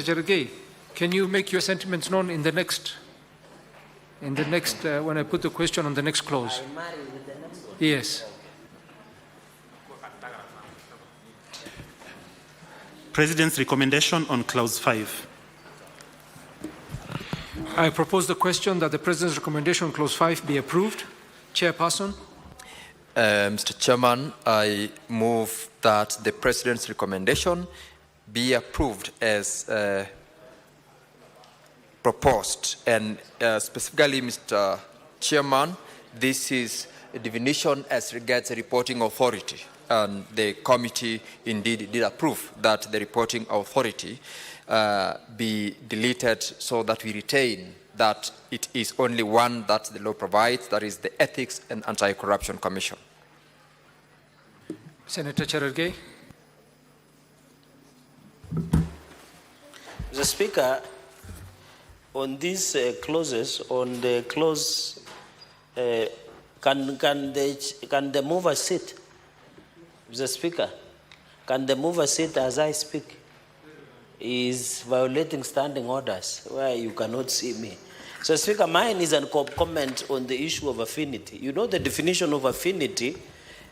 Cherargei, can you make your sentiments known in the next, when I put the question on the next clause? Yes. President's recommendation on clause 5. I propose the question that the President's recommendation on clause 5 be approved. Chairperson. Mr. Chairman, I move that the President's recommendation be approved as proposed. And specifically, Mr. Chairman, this is a definition as regards the reporting authority. And the committee indeed did approve that the reporting authority be deleted so that we retain that it is only one that the law provides, that is the Ethics and Anti-Corruption Commission. Senator Cherargei. Mr. Speaker, on these clauses, on the clause, can the mover sit? Mr. Speaker, can the mover sit as I speak? Is violating standing orders where you cannot see me. So, Speaker, mine is a comment on the issue of affinity. You know the definition of affinity.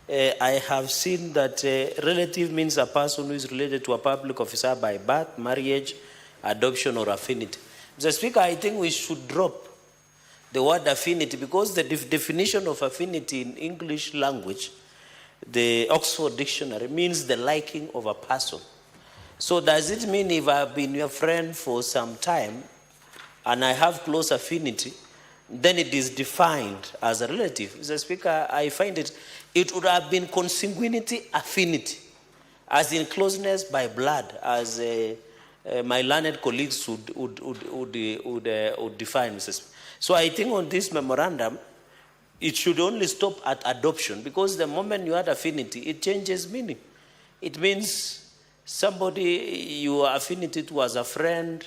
I have seen that relative means a person who is related to a public officer by birth, marriage, adoption, or affinity. Mr. Speaker, I think we should drop the word affinity because the definition of affinity in English language, the Oxford Dictionary, means the liking of a person. So does it mean if I've been your friend for some time and I have close affinity, then it is defined as a relative? Mr. Speaker, I find it would have been consanguinity affinity, as in closeness by blood, as my learned colleagues would define, Mr. Speaker. So I think on this memorandum, it should only stop at adoption, because the moment you add affinity, it changes meaning. It means somebody you are affinity to as a friend,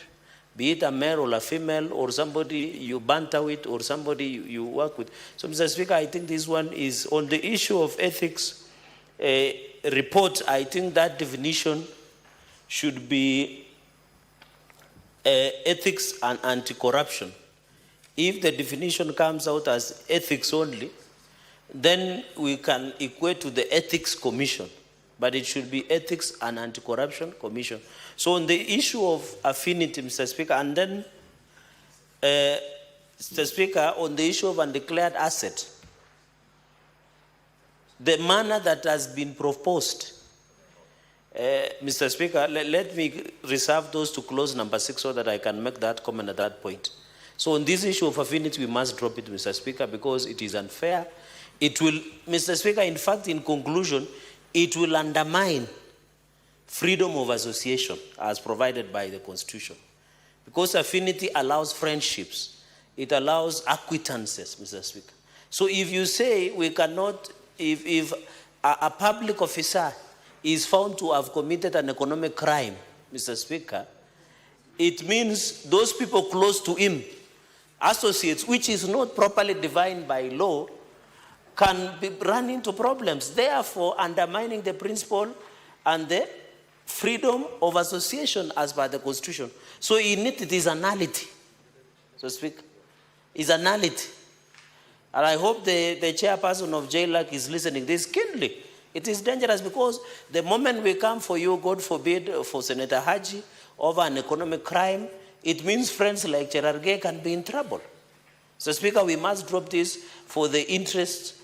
be it a male or a female, or somebody you banter with, or somebody you work with. So, Mr. Speaker, I think this one is on the issue of ethics report. I think that definition should be ethics and anti-corruption. If the definition comes out as ethics only, then we can equate to the Ethics Commission, but it should be Ethics and Anti-Corruption Commission. So on the issue of affinity, Mr. Speaker, and then, Mr. Speaker, on the issue of undeclared asset, the manner that has been proposed Mr. Speaker, let me reserve those to clause number 6 so that I can make that comment at that point. So on this issue of affinity, we must drop it, Mr. Speaker, because it is unfair. It will, Mr. Speaker, in fact, in conclusion, it will undermine freedom of association as provided by the Constitution. Because affinity allows friendships. It allows acquaintances, Mr. Speaker. So if you say we cannot, if a public officer is found to have committed an economic crime, Mr. Speaker, it means those people close to him, associates, which is not properly defined by law, can run into problems, therefore undermining the principle and the freedom of association as per the Constitution. So in it is a nullity, so to speak. It's a nullity. And I hope the chairperson of JLAC is listening this keenly. It is dangerous because the moment we come for you, God forbid, for Senator Haji over an economic crime, it means friends like Cherargei can be in trouble. So, Speaker, we must drop this for the interest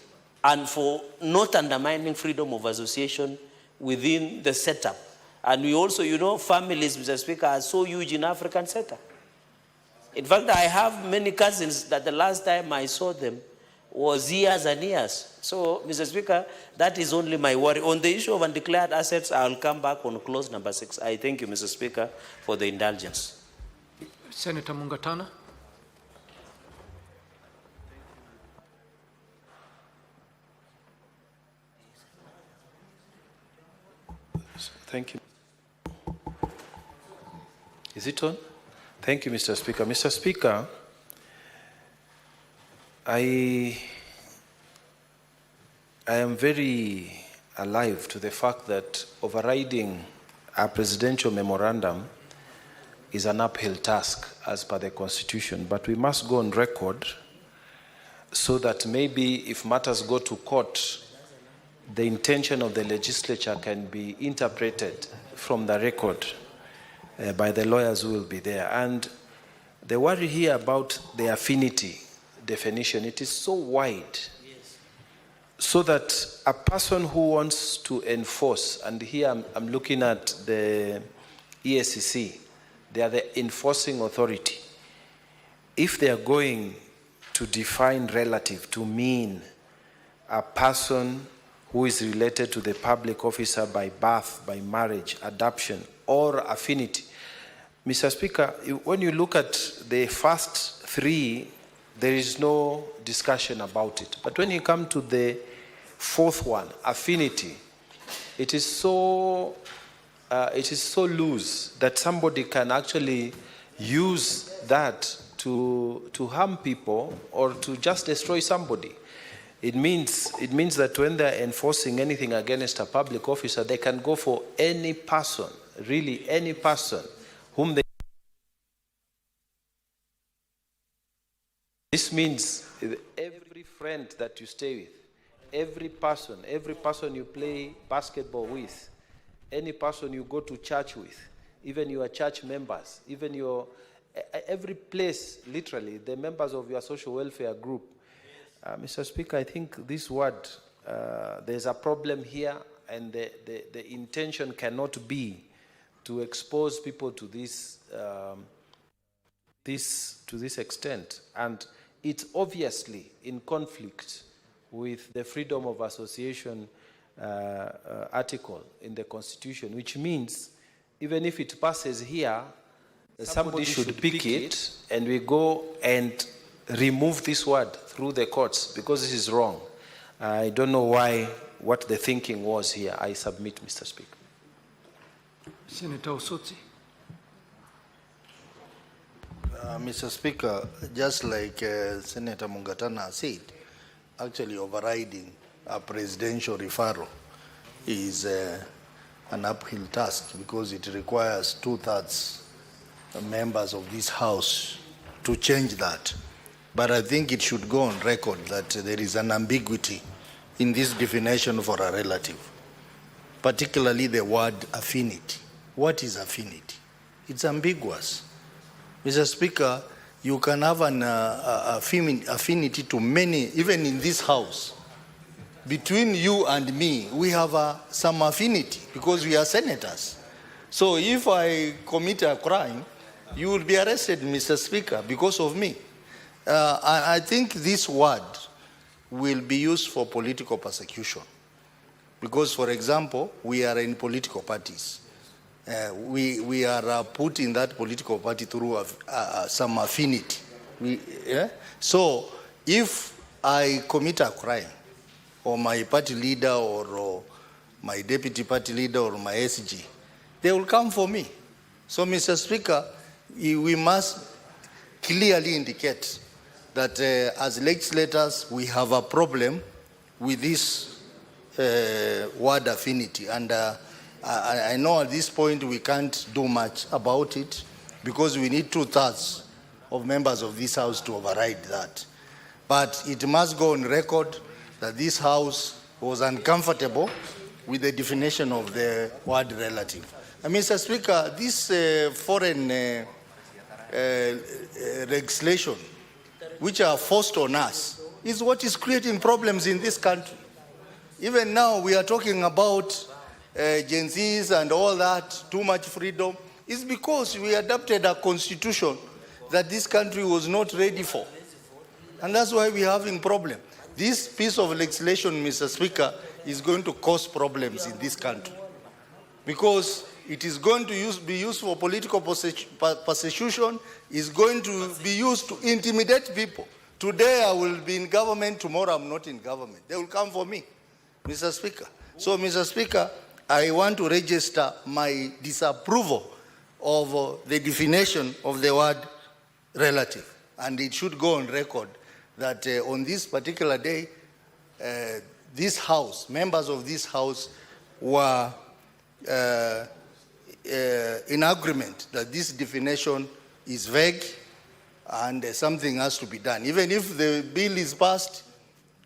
and for not undermining freedom of association within the setup. And we also, you know, families, Mr. Speaker, are so huge in African setup. In fact, I have many cousins that the last time I saw them was years and years. So, Mr. Speaker, that is only my worry. On the issue of undeclared assets, I will come back on clause number 6. I thank you, Mr. Speaker, for the indulgence. Senator Mungatana. Thank you. Is it on? Thank you, Mr. Speaker. Mr. Speaker, I am very alive to the fact that overriding a presidential memorandum is an uphill task as per the Constitution, but we must go on record so that maybe if matters go to court, the intention of the legislature can be interpreted from the record by the lawyers who will be there. And the worry here about the affinity definition, it is so wide, so that a person who wants to enforce, and here I'm looking at the EACC, they are the enforcing authority. If they are going to define relative to mean a person who is related to the public officer by birth, by marriage, adoption, or affinity. Mr. Speaker, when you look at the first three, there is no discussion about it. But when you come to the fourth one, affinity, it is so loose that somebody can actually use that to harm people or to just destroy somebody. It means that when they're enforcing anything against a public officer, they can go for any person, really any person whom they... This means every friend that you stay with, every person you play basketball with, any person you go to church with, even your church members, even your... every place, literally, the members of your social welfare group. Mr. Speaker, I think this word, there's a problem here, and the intention cannot be to expose people to this, to this extent. And it's obviously in conflict with the freedom of association article in the Constitution, which means even if it passes here, somebody should pick it, and we go and remove this word through the courts, because this is wrong. I don't know what the thinking was here. I submit, Mr. Speaker. Senator Osotsi. Mr. Speaker, just like Senator Mungatana said, actually overriding a presidential referral is an uphill task, because it requires 2/3 members of this House to change that. But I think it should go on record that there is an ambiguity in this definition for a relative, particularly the word affinity. What is affinity? It's ambiguous. Mr. Speaker, you can have an affinity to many, even in this House. between you and me, we have some affinity because we are senators. So if I commit a crime, you will be arrested, Mr. Speaker, because of me. I think this word will be used for political persecution. Because, for example, we are in political parties. We are put in that political party through some affinity. So if I commit a crime, or my party leader, or my deputy party leader, or my SG, they will come for me. So, Mr. Speaker, we must clearly indicate that as legislators, we have a problem with this word affinity. And I know at this point we can't do much about it because we need 2/3 of members of this House to override that. But it must go on record that this House was uncomfortable with the definition of the word relative. And Mr. Speaker, this foreign legislation, which are forced on us, is what is creating problems in this country. Even now, we are talking about Gen Zs and all that, too much freedom. It's because we adopted a constitution that this country was not ready for. And that's why we're having problems. This piece of legislation, Mr. Speaker, is going to cause problems in this country because it is going to be used for political persecution, is going to be used to intimidate people. Today I will be in government, tomorrow I'm not in government. They will come for me, Mr. Speaker. So, Mr. Speaker, I want to register my disapproval of the definition of the word relative. And it should go on record that on this particular day, this House, members of this House were in agreement that this definition is vague and something has to be done. Even if the bill is passed,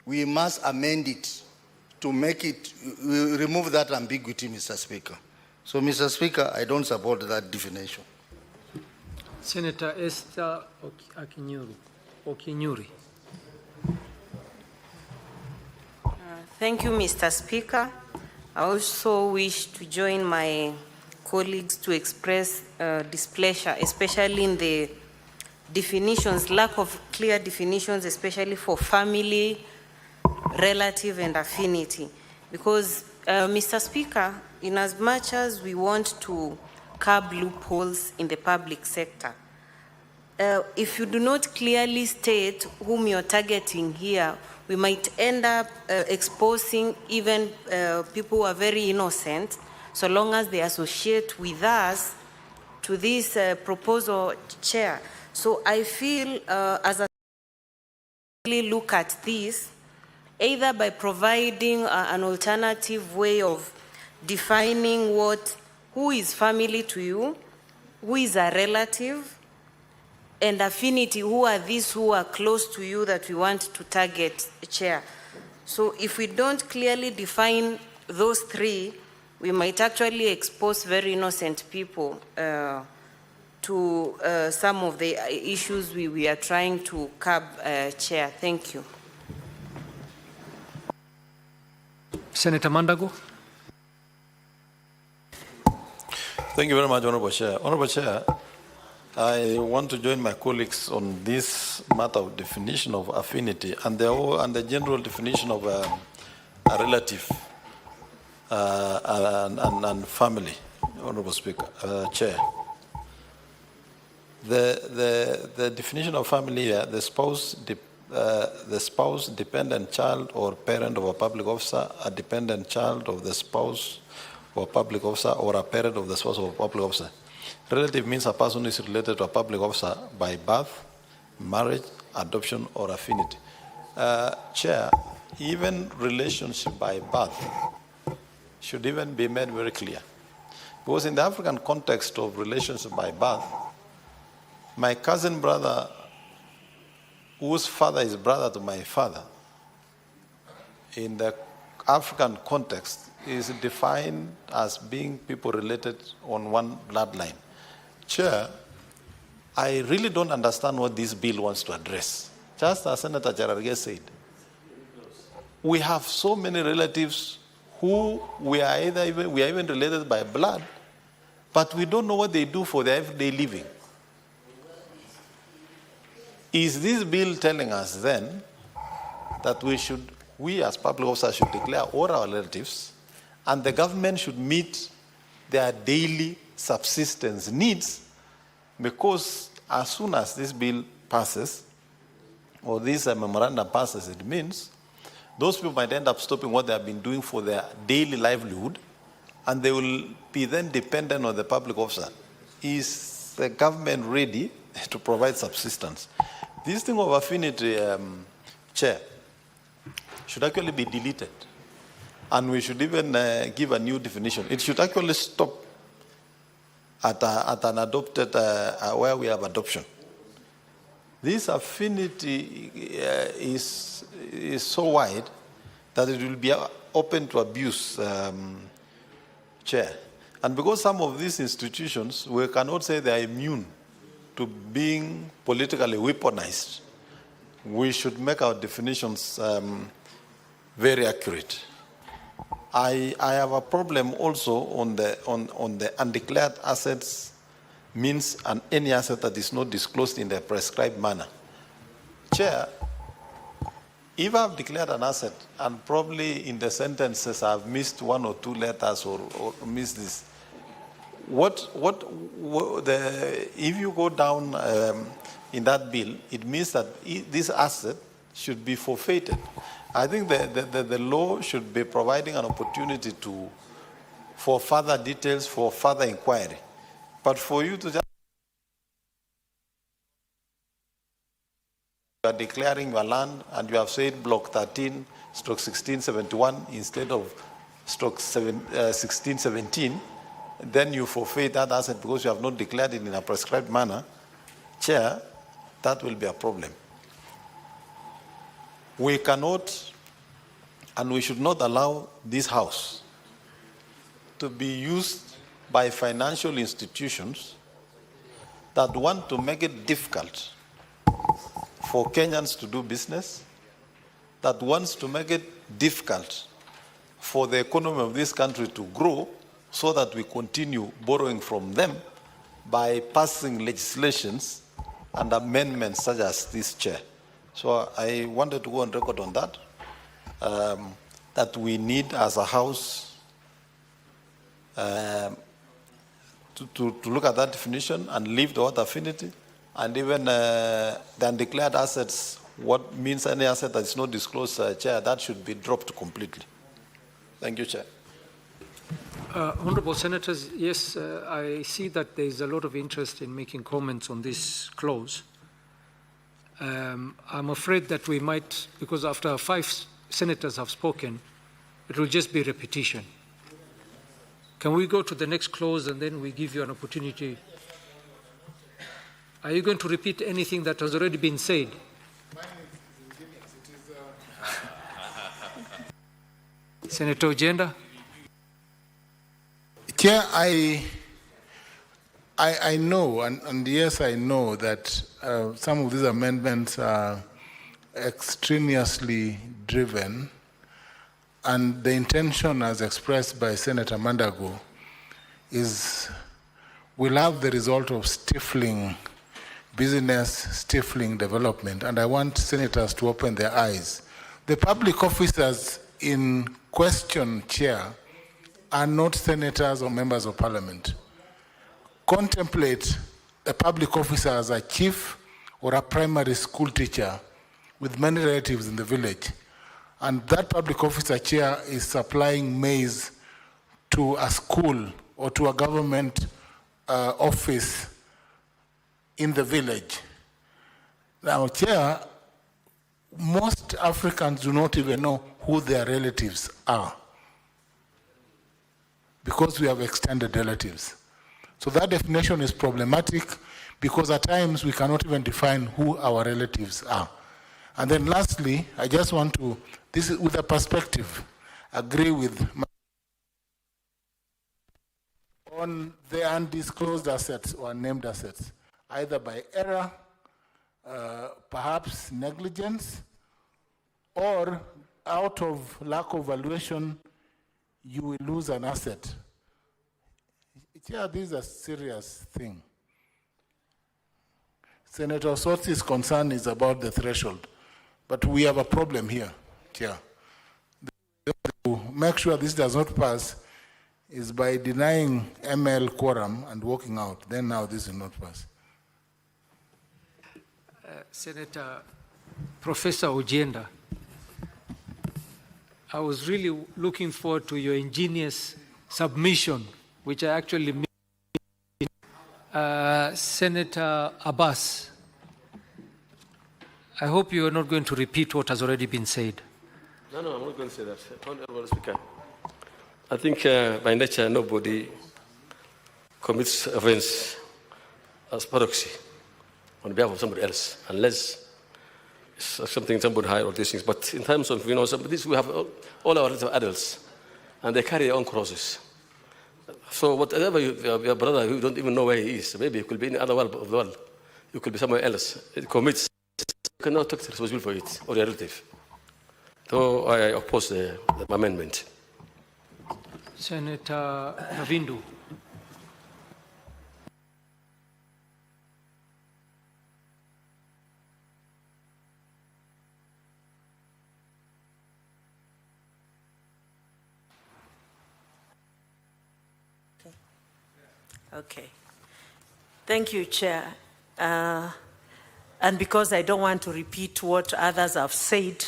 we must amend it to make it, remove that ambiguity, Mr. Speaker. So, Mr. Speaker, I don't support that definition. Senator Esther Okinyuri. Thank you, Mr. Speaker. I also wish to join my colleagues to express displeasure, especially in the definitions, lack of clear definitions, especially for family, relative, and affinity. Because, Mr. Speaker, in as much as we want to curb loopholes in the public sector, if you do not clearly state whom you're targeting here, we might end up exposing even people who are very innocent, so long as they associate with us to this proposal, Chair. So I feel as a look at this, either by providing an alternative way of defining who is family to you, who is a relative, and affinity, who are these who are close to you that we want to target, Chair. So if we don't clearly define those three, we might actually expose very innocent people to some of the issues we are trying to curb, Chair. Thank you. Senator Mandago. Thank you very much, Honorable Chair. Honorable Chair, I want to join my colleagues on this matter of definition of affinity and the general definition of a relative and family, Honorable Speaker, Chair. The definition of family here, the spouse, dependent child or parent of a public officer, a dependent child of the spouse or public officer, or a parent of the spouse of a public officer. Relative means a person who is related to a public officer by birth, marriage, adoption, or affinity. Chair, even relationship by birth should even be made very clear. Because in the African context of relationship by birth, my cousin brother, whose father is brother to my father, in the African context, is defined as being people related on one bloodline. Chair, I really don't understand what this bill wants to address. Just as Senator Cherargei said, We have so many relatives who we are even related by blood, but we don't know what they do for their everyday living. Is this bill telling us then that we as public officers should declare all our relatives, and the government should meet their daily subsistence needs, because as soon as this bill passes, or this memorandum passes, it means those people might end up stopping what they have been doing for their daily livelihood, and they will be then dependent on the public officer. Is the government ready to provide subsistence? This thing of affinity, Chair, should actually be deleted. And we should even give a new definition. It should actually stop at an adopted, where we have adoption. This affinity is so wide that it will be open to abuse, Chair. And because some of these institutions, we cannot say they are immune to being politically weaponized, we should make our definitions very accurate. I have a problem also on the undeclared assets means and any asset that is not disclosed in the prescribed manner. Chair, if I've declared an asset and probably in the sentences I've missed one or two letters or missed this, if you go down in that bill, it means that this asset should be forfeited. I think the law should be providing an opportunity for further details, for further inquiry. But for you to just you are declaring your land and you have said block 13/1671 instead of /1617, then you forfeit that asset because you have not declared it in a prescribed manner. Chair, that will be a problem. We cannot and we should not allow this house to be used by financial institutions that want to make it difficult for Kenyans to do business, that wants to make it difficult for the economy of this country to grow so that we continue borrowing from them by passing legislations and amendments such as this, Chair. So I wanted to go on record on that, that we need as a house to look at that definition and leave the word affinity, and even the undeclared assets, what means any asset that is not disclosed, Chair, that should be dropped completely. Thank you, Chair. Honorable Senators, yes, I see that there is a lot of interest in making comments on this clause. I'm afraid that we might, because after 5 senators have spoken, it will just be repetition. Can we go to the next clause and then we give you an opportunity? Are you going to repeat anything that has already been said? Senator Ojenda? Chair, I know, and yes, I know that some of these amendments are extraneously driven, and the intention as expressed by Senator Mandago is we'll have the result of stifling business, stifling development, and I want senators to open their eyes. The public officers in question, Chair, are not senators or members of parliament. Contemplate a public officer as a chief or a primary school teacher with many relatives in the village. And that public officer, Chair, is supplying maize to a school or to a government office in the village. Now, Chair, most Africans do not even know who their relatives are, because we have extended relatives. So that definition is problematic because at times we cannot even define who our relatives are. And then lastly, I just want to, this is with a perspective, agree with on the undisclosed assets or named assets, either by error, perhaps negligence, or out of lack of valuation, you will lose an asset. Yeah, this is a serious thing. Senator Soti's concern is about the threshold, but we have a problem here, Chair. To make sure this does not pass is by denying ML quorum and walking out. Then now this will not pass. Senator Professor Ojienda, I was really looking forward to your ingenious submission, which I actually made. Senator Abbas, I hope you are not going to repeat what has already been said. No, I'm not going to say that. Honorable Speaker, I think by nature nobody commits offense as proxy on behalf of somebody else, unless it's something somebody hired or these things. But in terms of, this, we have all our little adults, and they carry their own crosses. So whatever your brother who don't even know where he is, maybe he could be in the other world of the world, you could be somewhere else. It commits, you cannot take responsibility for it, or your relative. So I oppose the amendment. Senator Navindu. Okay. Thank you, Chair. And because I don't want to repeat what others have said,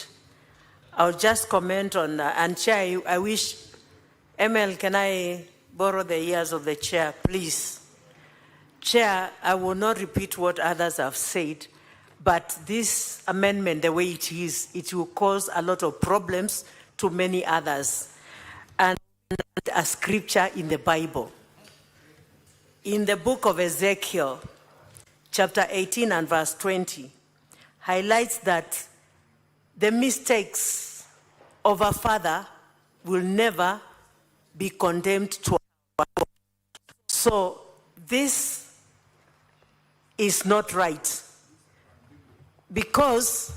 I'll just comment on, and Chair, I wish, ML, can I borrow the ears of the Chair, please? Chair, I will not repeat what others have said, but this amendment, the way it is, it will cause a lot of problems to many others. And a scripture in the Bible. In the book of Ezekiel, chapter 18 and verse 20, highlights that the mistakes of a father will never be condemned to a God. So this is not right. Because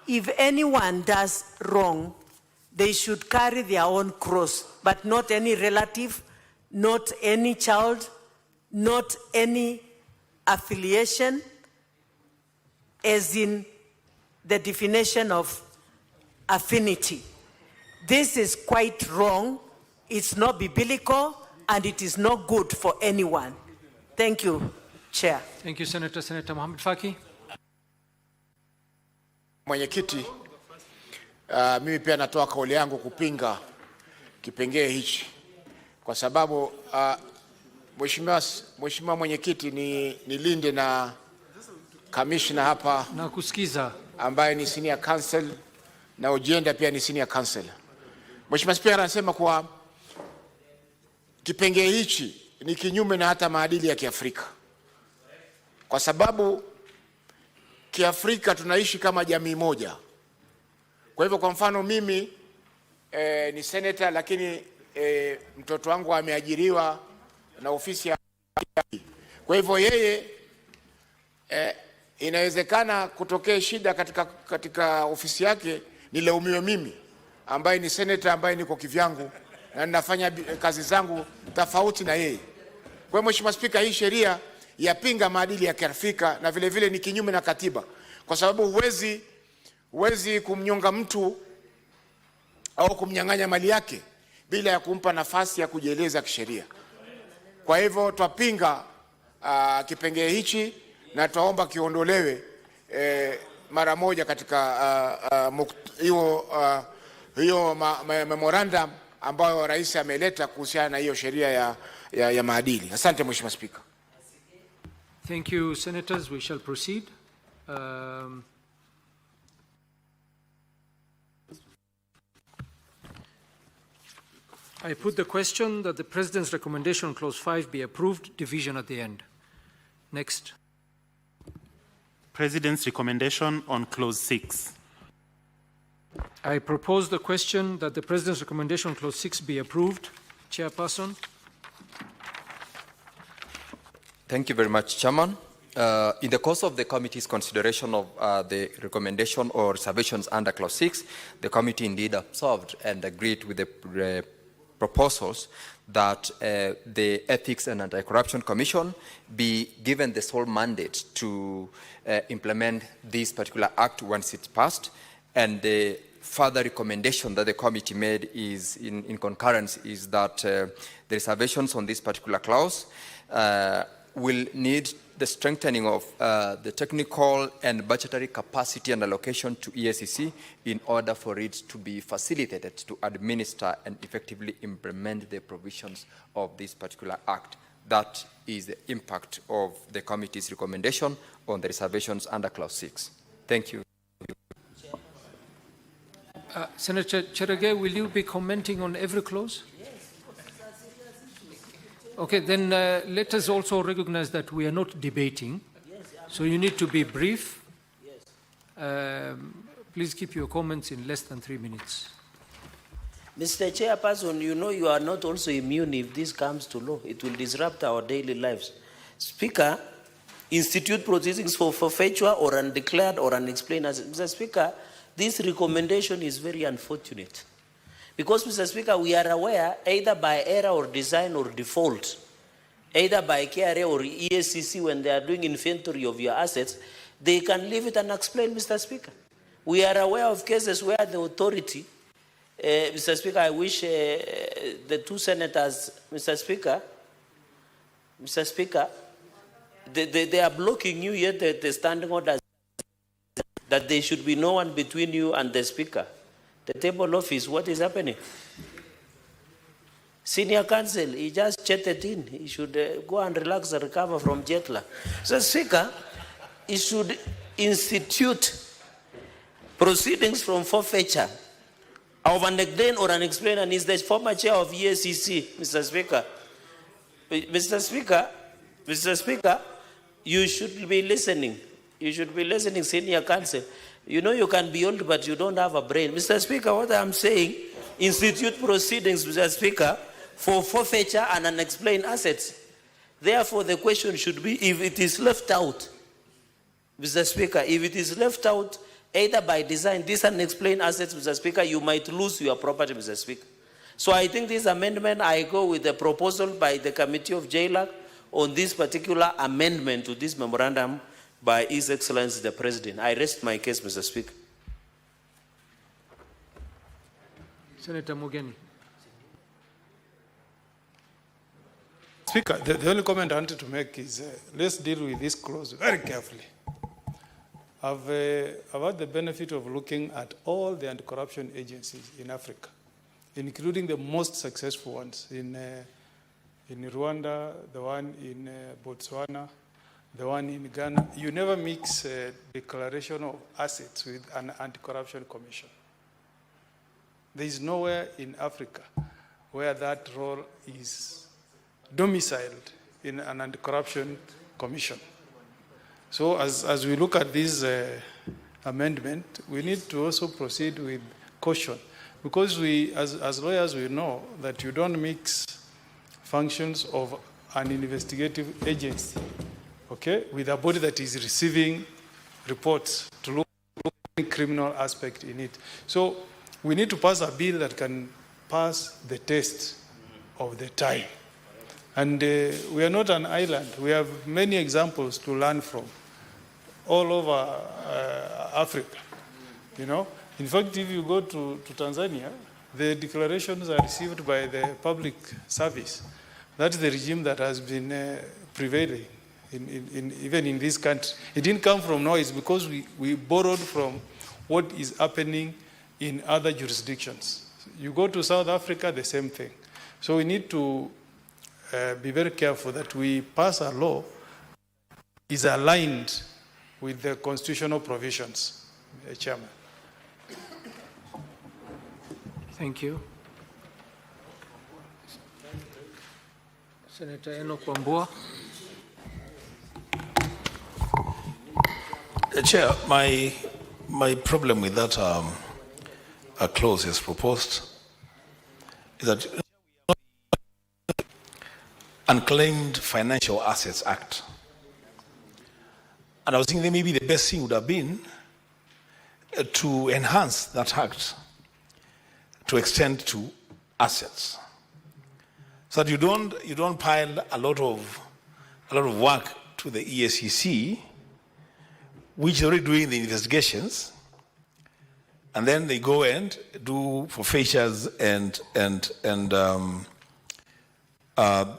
if anyone does wrong, they should carry their own cross, but not any relative, not any child, not any affiliation, as in the definition of affinity. This is quite wrong. It's not biblical, and it is not good for anyone. Thank you, Chair. Thank you, Senator. Senator Mohamed Faki. Mwenyekiti, mimi pia natoa kauli yangu kupinga kipengee hichi kwa sababu Mheshimiwa Mwenyekiti, nilinde na kamishna hapa na kusikiza ambaye ni senior counsel na Ojienda pia ni senior counsel. Mheshimiwa Speaker anasema kwa kipengee hichi ni kinyume na hata maadili ya Kiafrika. Kwa sababu Kiafrika tunaishi kama jamii moja. Kwa hivyo kwa mfano mimi ni senator, lakini mtoto wangu ameajiriwa na ofisi ya, kwa hivyo yeye inawezekana kutokea shida katika ofisi yake, nilaumiwe mimi ambaye ni senator, ambaye niko kivyangu na ninafanya kazi zangu tofauti na yeye. Kwa hiyo Mheshimiwa Spika, hii sheria yapinga maadili ya Kiafrika na vile vile ni kinyume na katiba, kwa sababu huwezi kumnyonga mtu au kumnyang'anya mali yake bila ya kumpa nafasi ya kujieleza kisheria. Kwa hivyo twapinga kipengee hichi na twaomba kiondolewe mara moja katika hiyo memorandum ambayo rais ameleta kuhusiana na hiyo sheria ya maadili. Asante Mheshimiwa Spika. Thank you, Senators. We shall proceed. I put the question that the President's recommendation on Clause 5 be approved, division at the end. Next. President's recommendation on Clause 6. I propose the question that the President's recommendation on Clause 6 be approved. Chairperson. Thank you very much, Chairman. In the course of the committee's consideration of the recommendation or reservations under Clause 6, the committee indeed observed and agreed with the proposals that the Ethics and Anti-Corruption Commission be given the sole mandate to implement this particular act once it's passed, and the further recommendation that the committee made is in concurrence is that the reservations on this particular clause will need the strengthening of the technical and budgetary capacity and allocation to EACC in order for it to be facilitated to administer and effectively implement the provisions of this particular act. That is the impact of the committee's recommendation on the reservations under Clause 6. Thank you. Senator Cherage, will you be commenting on every clause? Okay, then let us also recognize that we are not debating, so you need to be brief. Please keep your comments in less than 3 minutes. Mr. Chairperson, you know you are not also immune if this comes to law. It will disrupt our daily lives. Speaker, institute proceedings for forfeiture or undeclared or unexplained. Mr. Speaker, this recommendation is very unfortunate. Because, Mr. Speaker, we are aware, either by error or design or default, either by KRA or EACC, when they are doing inventory of your assets, they can leave it unexplained, Mr. Speaker. We are aware of cases where the authority, Mr. Speaker, I wish the two senators, Mr. Speaker, they are blocking you, yet the standing orders that there should be no one between you and the Speaker. The table office, what is happening? Senior counsel, he just chatted in. He should go and relax and recover from jet lag. So, Speaker, he should institute proceedings from forfeiture of unexplained or unexplained, and is the former chair of EACC, Mr. Speaker. Mr. Speaker, you should be listening. You should be listening, senior counsel. You know you can be old, but you don't have a brain. Mr. Speaker, what I'm saying, institute proceedings, Mr. Speaker, for forfeiture and unexplained assets. Therefore, the question should be, if it is left out, Mr. Speaker, if it is left out, either by design, these unexplained assets, Mr. Speaker, you might lose your property, Mr. Speaker. So I think this amendment, I go with the proposal by the Committee of JLAC on this particular amendment to this memorandum by His Excellency the President. I rest my case, Mr. Speaker. Senator Mugeni. Speaker, the only comment I wanted to make is let's deal with this clause very carefully. I've had the benefit of looking at all the anti-corruption agencies in Africa, including the most successful ones in Rwanda, the one in Botswana, the one in Ghana. You never mix declaration of assets with an anti-corruption commission. There is nowhere in Africa where that role is domiciled in an anti-corruption commission. So as we look at this amendment, we need to also proceed with caution, because we, as lawyers, we know that you don't mix functions of an investigative agency, okay, with a body that is receiving reports to look at the criminal aspect in it. So we need to pass a bill that can pass the test of the time. And we are not an island. We have many examples to learn from all over Africa, you know. In fact, if you go to Tanzania, the declarations are received by the public service. That's the regime that has been prevailing even in this country. It didn't come from nowhere. It's because we borrowed from what is happening in other jurisdictions. You go to South Africa, the same thing. So we need to be very careful that we pass a law is aligned with the constitutional provisions, Chairman. Thank you. Senator Enoch Wambua. Chair, my problem with that clause as proposed is that Unclaimed Financial Assets Act. And I was thinking that maybe the best thing would have been to enhance that act to extend to assets, so that you don't pile a lot of work to the ESCC, which is already doing the investigations, and then they go and do forfeitures and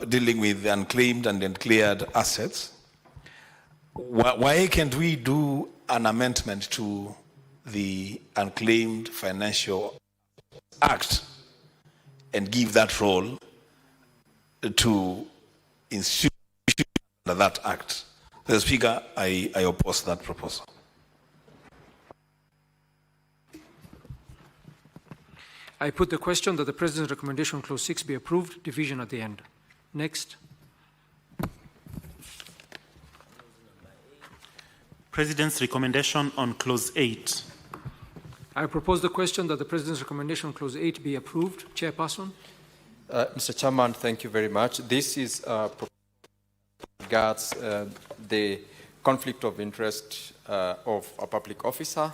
dealing with unclaimed and uncleared assets. Why can't we do an amendment to the Unclaimed Financial Act and give that role to institutions under that act? Mr. Speaker, I oppose that proposal. I put the question that the President's recommendation clause 6 be approved, division at the end. Next. President's recommendation on clause 8. I propose the question that the President's recommendation clause 8 be approved. Chairperson. Mr. Chairman, thank you very much. This is regards the conflict of interest of a public officer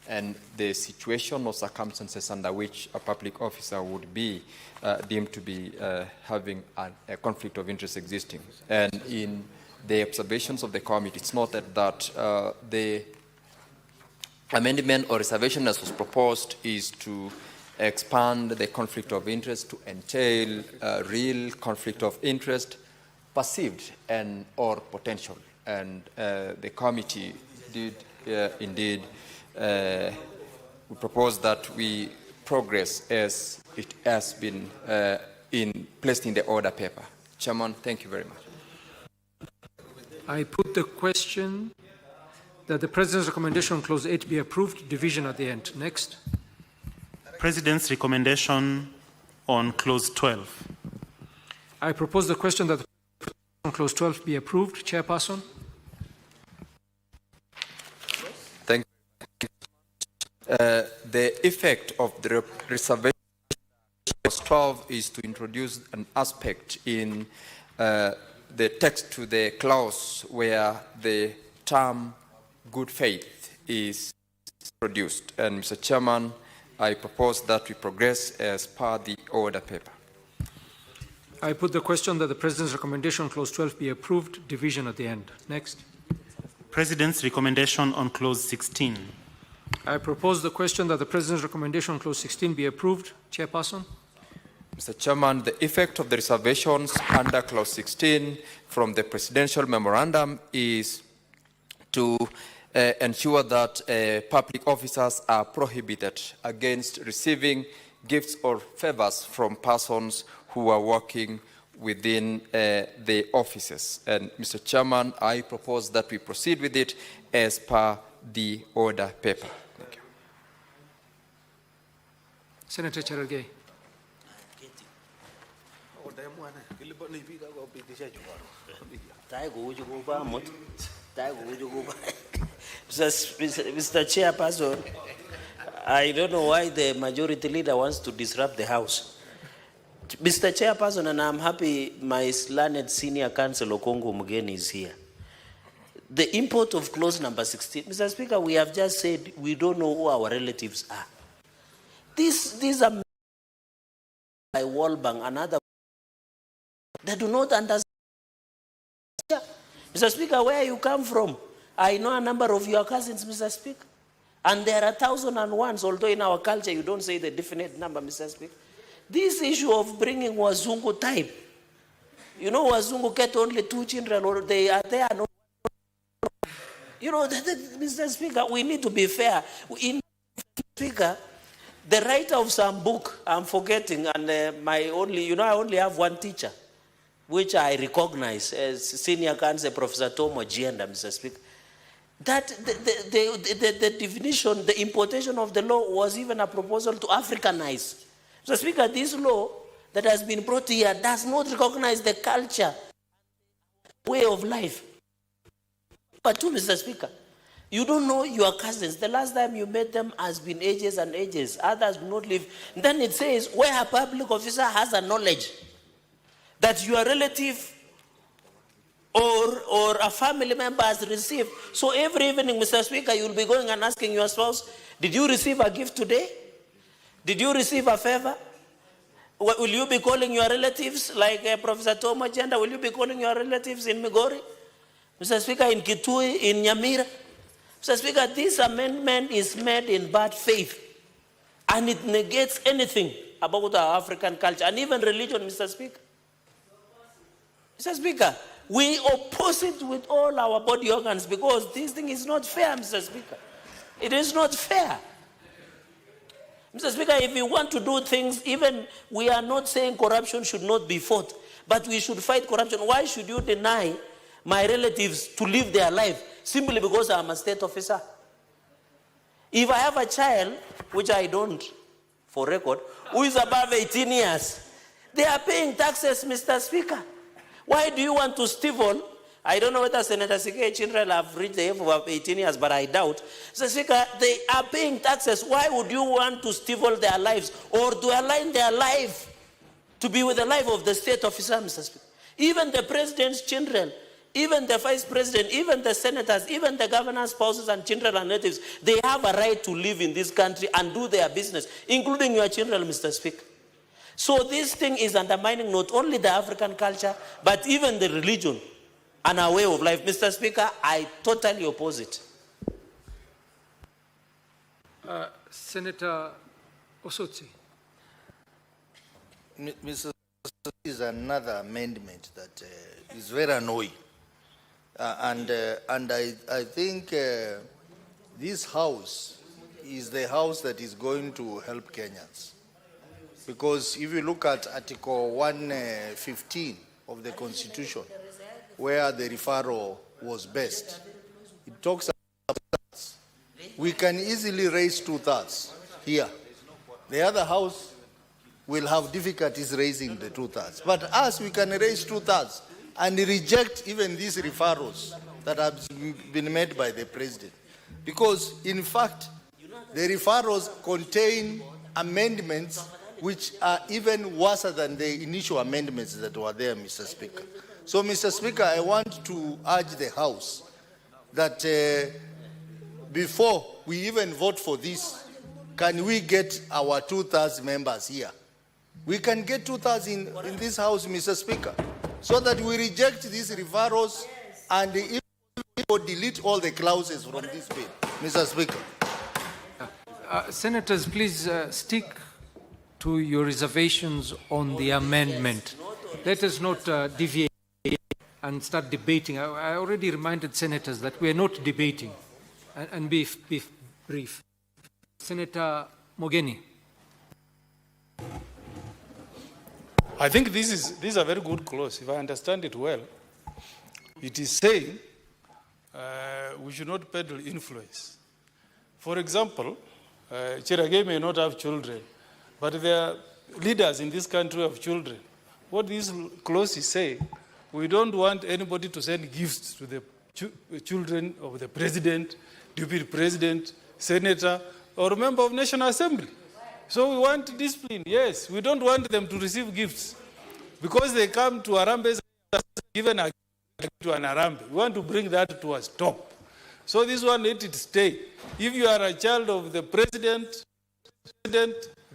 and the situation or circumstances under which a public officer would be deemed to be having a conflict of interest existing. And in the observations of the committee, it's noted that the amendment or reservation as was proposed is to expand the conflict of interest to entail a real conflict of interest, perceived and or potential. And the committee did indeed we propose that we progress as it has been placed in the order paper. Chairman, thank you very much. I put the question that the President's recommendation clause 8 be approved, division at the end. Next. President's recommendation on clause 12. I propose the question that the clause 12 be approved. Chairperson. Thank you. The effect of the reservation clause 12 is to introduce an aspect in the text to the clause where the term good faith is produced. And Mr. Chairman, I propose that we progress as per the order paper. I put the question that the President's recommendation clause 12 be approved, division at the end. Next. President's recommendation on clause 16. I propose the question that the President's recommendation clause 16 be approved. Chairperson. Mr. Chairman, the effect of the reservations under clause 16 from the presidential memorandum is to ensure that public officers are prohibited against receiving gifts or favors from persons who are working within the offices. And Mr. Chairman, I propose that we proceed with it as per the order paper. Thank you. Senator Cherargei. Mr. Chairperson, I don't know why the majority leader wants to disrupt the House. Mr. Chairperson, and I'm happy my learned senior counsel Okongo Mugeni is here. The import of clause number 16, Mr. Speaker, we have just said we don't know who our relatives are. These are by World Bank and other. They do not understand. Mr. Speaker, where you come from, I know a number of your cousins, Mr. Speaker. And there are 1,001, although in our culture you don't say the definite number, Mr. Speaker. This issue of bringing Wazungu type, you know, Wazungu get only 2 children, or they are there. No, you know, Mr. Speaker, we need to be fair. In Speaker, the writer of some book, I'm forgetting, and I only have one teacher, which I recognize as senior counsel, Professor Tom Ojienda, Mr. Speaker. That the definition, the importation of the law was even a proposal to Africanize. Mr. Speaker, this law that has been brought here does not recognize the culture, way of life. But two, Mr. Speaker, you don't know your cousins. The last time you met them has been ages and ages. Others do not live. Then it says, where a public officer has a knowledge that your relative or a family member has received. So every evening, Mr. Speaker, you'll be going and asking your spouse, did you receive a gift today? Did you receive a favor? Will you be calling your relatives like Professor Tom Agenda? Will you be calling your relatives in Migori? Mr. Speaker, in Kitui, in Nyamira? Mr. Speaker, this amendment is made in bad faith, and it negates anything about our African culture and even religion, Mr. Speaker. Mr. Speaker, we oppose it with all our body organs because this thing is not fair, Mr. Speaker. It is not fair. Mr. Speaker, if we want to do things, even we are not saying corruption should not be fought, but we should fight corruption. Why should you deny my relatives to live their life simply because I'm a state officer? If I have a child, which I don't, for record, who is above 18 years, they are paying taxes, Mr. Speaker. Why do you want to stifle? I don't know whether Senator Sike children have reached the age of 18 years, but I doubt. Mr. Speaker, they are paying taxes. Why would you want to stifle their lives or to align their life to be with the life of the state officer, Mr. Speaker? Even the president's children, even the vice president, even the senators, even the governor's spouses and children and relatives, they have a right to live in this country and do their business, including your children, Mr. Speaker. So this thing is undermining not only the African culture, but even the religion and our way of life. Mr. Speaker, I totally oppose it. Senator Osotsi. Mr. is another amendment that is very annoying. And I think this house is the house that is going to help Kenyans. Because if you look at Article 115 of the Constitution, where the referral was based, it talks about thirds. We can easily raise 2/3 here. The other house will have difficulties raising the 2/3. But us, we can raise 2/3 and reject even these referrals that have been made by the president. Because, in fact, the referrals contain amendments which are even worse than the initial amendments that were there, Mr. Speaker. So, Mr. Speaker, I want to urge the House that before we even vote for this, can we get our 2/3 members here? We can get 2/3 in this House, Mr. Speaker, so that we reject these referrals and if we delete all the clauses from this bill, Mr. Speaker. Senators, please stick to your reservations on the amendment. Let us not deviate and start debating. I already reminded senators that we are not debating. And be brief. Senator Mogeni. I think this is a very good clause. If I understand it well, it is saying we should not peddle influence. For example, Cherage may not have children, but there are leaders in this country who have children. What this clause is saying, we don't want anybody to send gifts to the children of the president, deputy president, senator, or member of National Assembly. So we want discipline, yes. We don't want them to receive gifts because they come to Arambe given a gift to an Arambe. We want to bring that to a stop. So this one, let it stay. If you are a child of the president,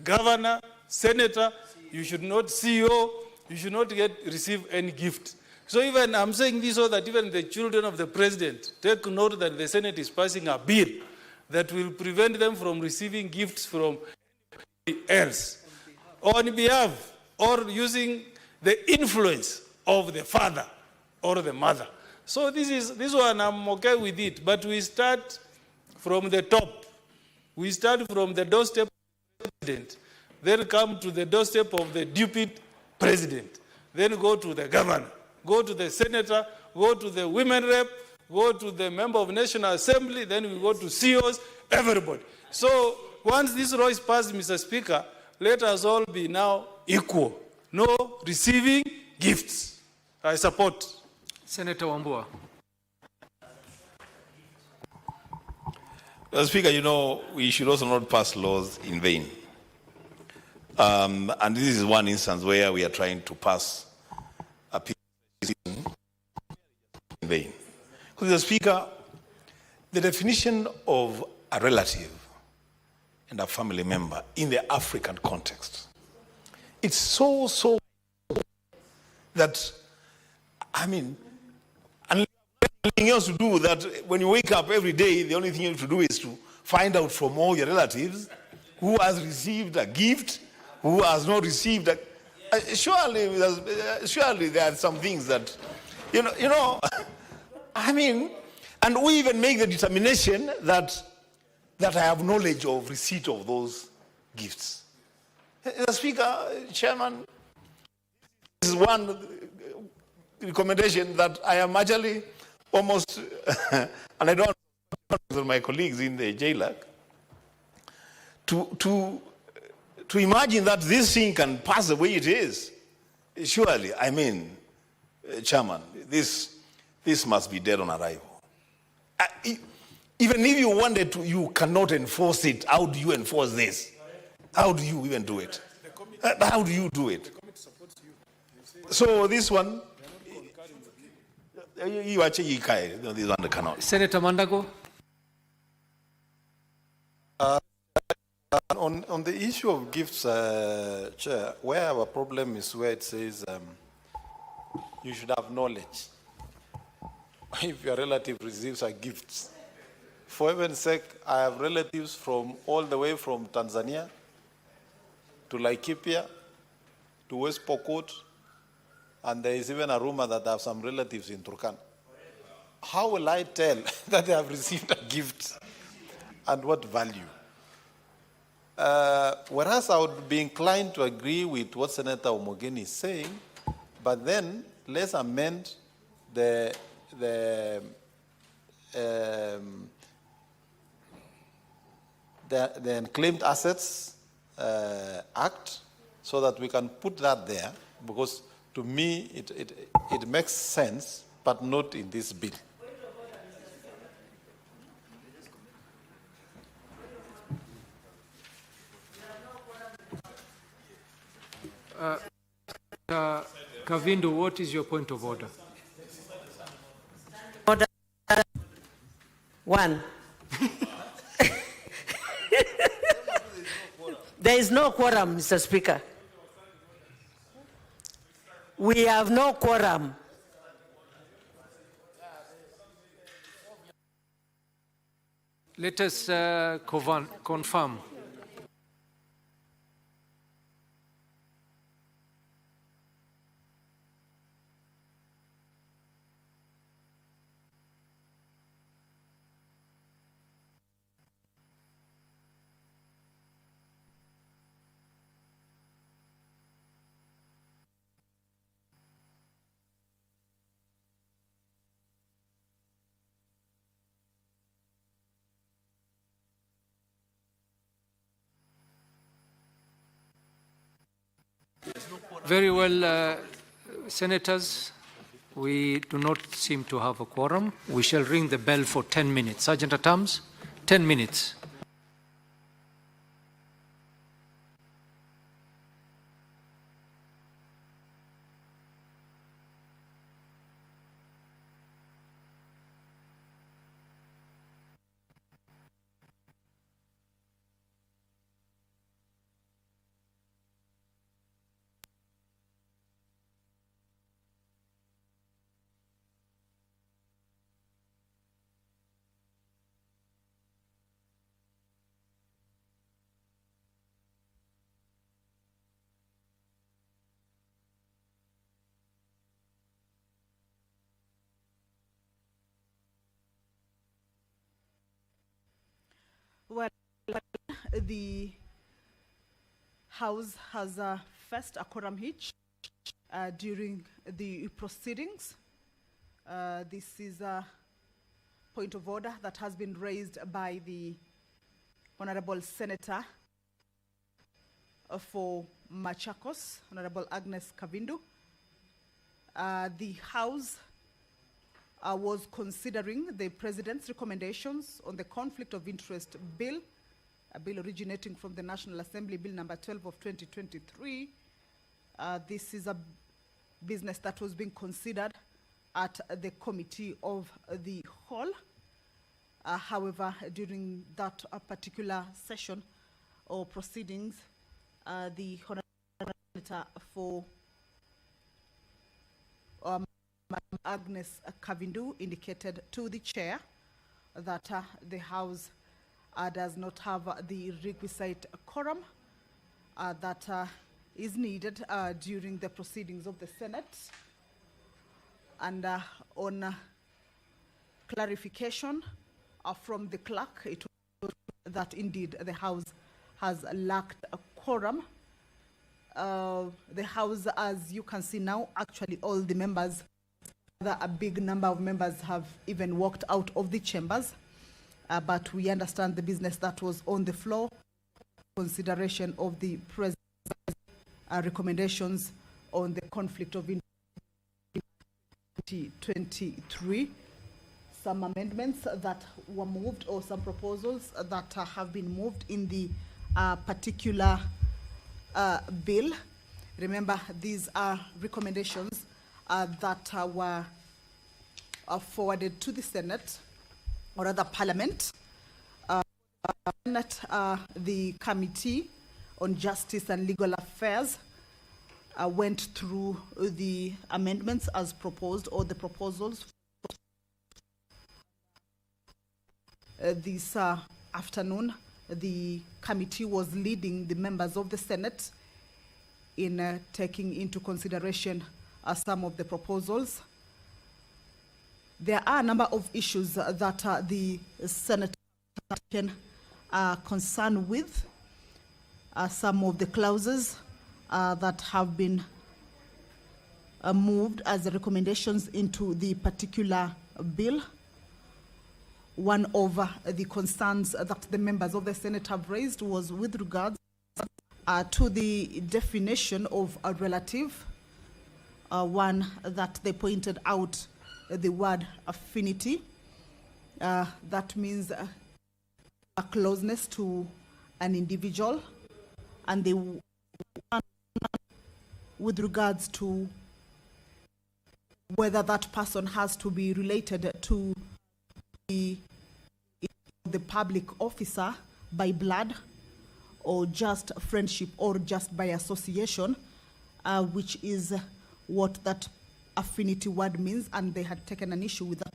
governor, senator, you should not CEO, you should not receive any gift. So even I'm saying this so that even the children of the president take note that the Senate is passing a bill that will prevent them from receiving gifts from anybody else on behalf or using the influence of the father or the mother. So this one I'm okay with it, but we start from the top. We start from the doorstep of the president, then come to the doorstep of the deputy president, then go to the governor, go to the senator, go to the women rep, go to the member of National Assembly, then we go to CEOs, everybody. So once this law is passed, Mr. Speaker, let us all be now equal. No receiving gifts. I support. Senator Wambua. Mr. Speaker, you know, we should also not pass laws in vain. And this is one instance where we are trying to pass a petition vain. Because the Speaker, the definition of a relative and a family member in the African context, it's so that, I mean, nothing else to do that when you wake up every day, the only thing you have to do is to find out from all your relatives who has received a gift, who has not received a... surely there are some things that, you know, I mean, and we even make the determination that I have knowledge of receipt of those gifts. The Speaker, Chairman, this is one recommendation that I am actually almost, and I don't know my colleagues in the JLAC, to imagine that this thing can pass the way it is. Surely, I mean, Chairman, this must be dead on arrival. Even if you wanted to, you cannot enforce it. How do you enforce this? How do you even do it? How do you do it? So this one, you actually this one cannot. Senator Mandago. On the issue of gifts, Chair, where our problem is where it says you should have knowledge. If your relative receives a gift, for heaven's sake, I have relatives from all the way from Tanzania to Laikipia to West Pokot, and there is even a rumor that I have some relatives in Turkana. How will I tell that they have received a gift and what value? Whereas I would be inclined to agree with what Senator Omogeni is saying, but then let's amend the Unclaimed Assets Act so that we can put that there, because to me it makes sense, but not in this bill. Kavindu, what is your point of order? Order one. There is no quorum, Mr. Speaker. We have no quorum. Let us confirm. Very well, Senators, we do not seem to have a quorum. We shall ring the bell for 10 minutes. Sergeant at Arms, 10 minutes. Well, the House has first a quorum hitch during the proceedings. This is a point of order that has been raised by the Honorable Senator for Machakos, Honorable Agnes Kavindu. The House was considering the President's recommendations on the Conflict of Interest Bill, a bill originating from the National Assembly, Bill number 12 of 2023. This is a business that was being considered at the committee of the whole. However, during that particular session or proceedings, the Honorable Senator for Agnes Kavindu indicated to the chair that the House does not have the requisite quorum that is needed during the proceedings of the Senate. And on clarification from the clerk, it was that indeed the House has lacked a quorum. The House, as you can see now, actually all the members, a big number of members have even walked out of the chambers. But we understand the business that was on the floor, consideration of the President's recommendations on the conflict of interest 2023, some amendments that were moved or some proposals that have been moved in the particular bill. Remember, these are recommendations that were forwarded to the Senate, or rather Parliament. The Committee on Justice and Legal Affairs went through the amendments as proposed, or the proposals. This afternoon, the committee was leading the members of the Senate in taking into consideration some of the proposals. There are a number of issues that the Senate can concerned with. Some of the clauses that have been moved as the recommendations into the particular bill. One of the concerns that the members of the Senate have raised was with regards to the definition of a relative. One that they pointed out the word affinity. That means a closeness to an individual, and they with regards to whether that person has to be related to the public officer by blood, or just friendship, or just by association, which is what that affinity word means, and they had taken an issue with that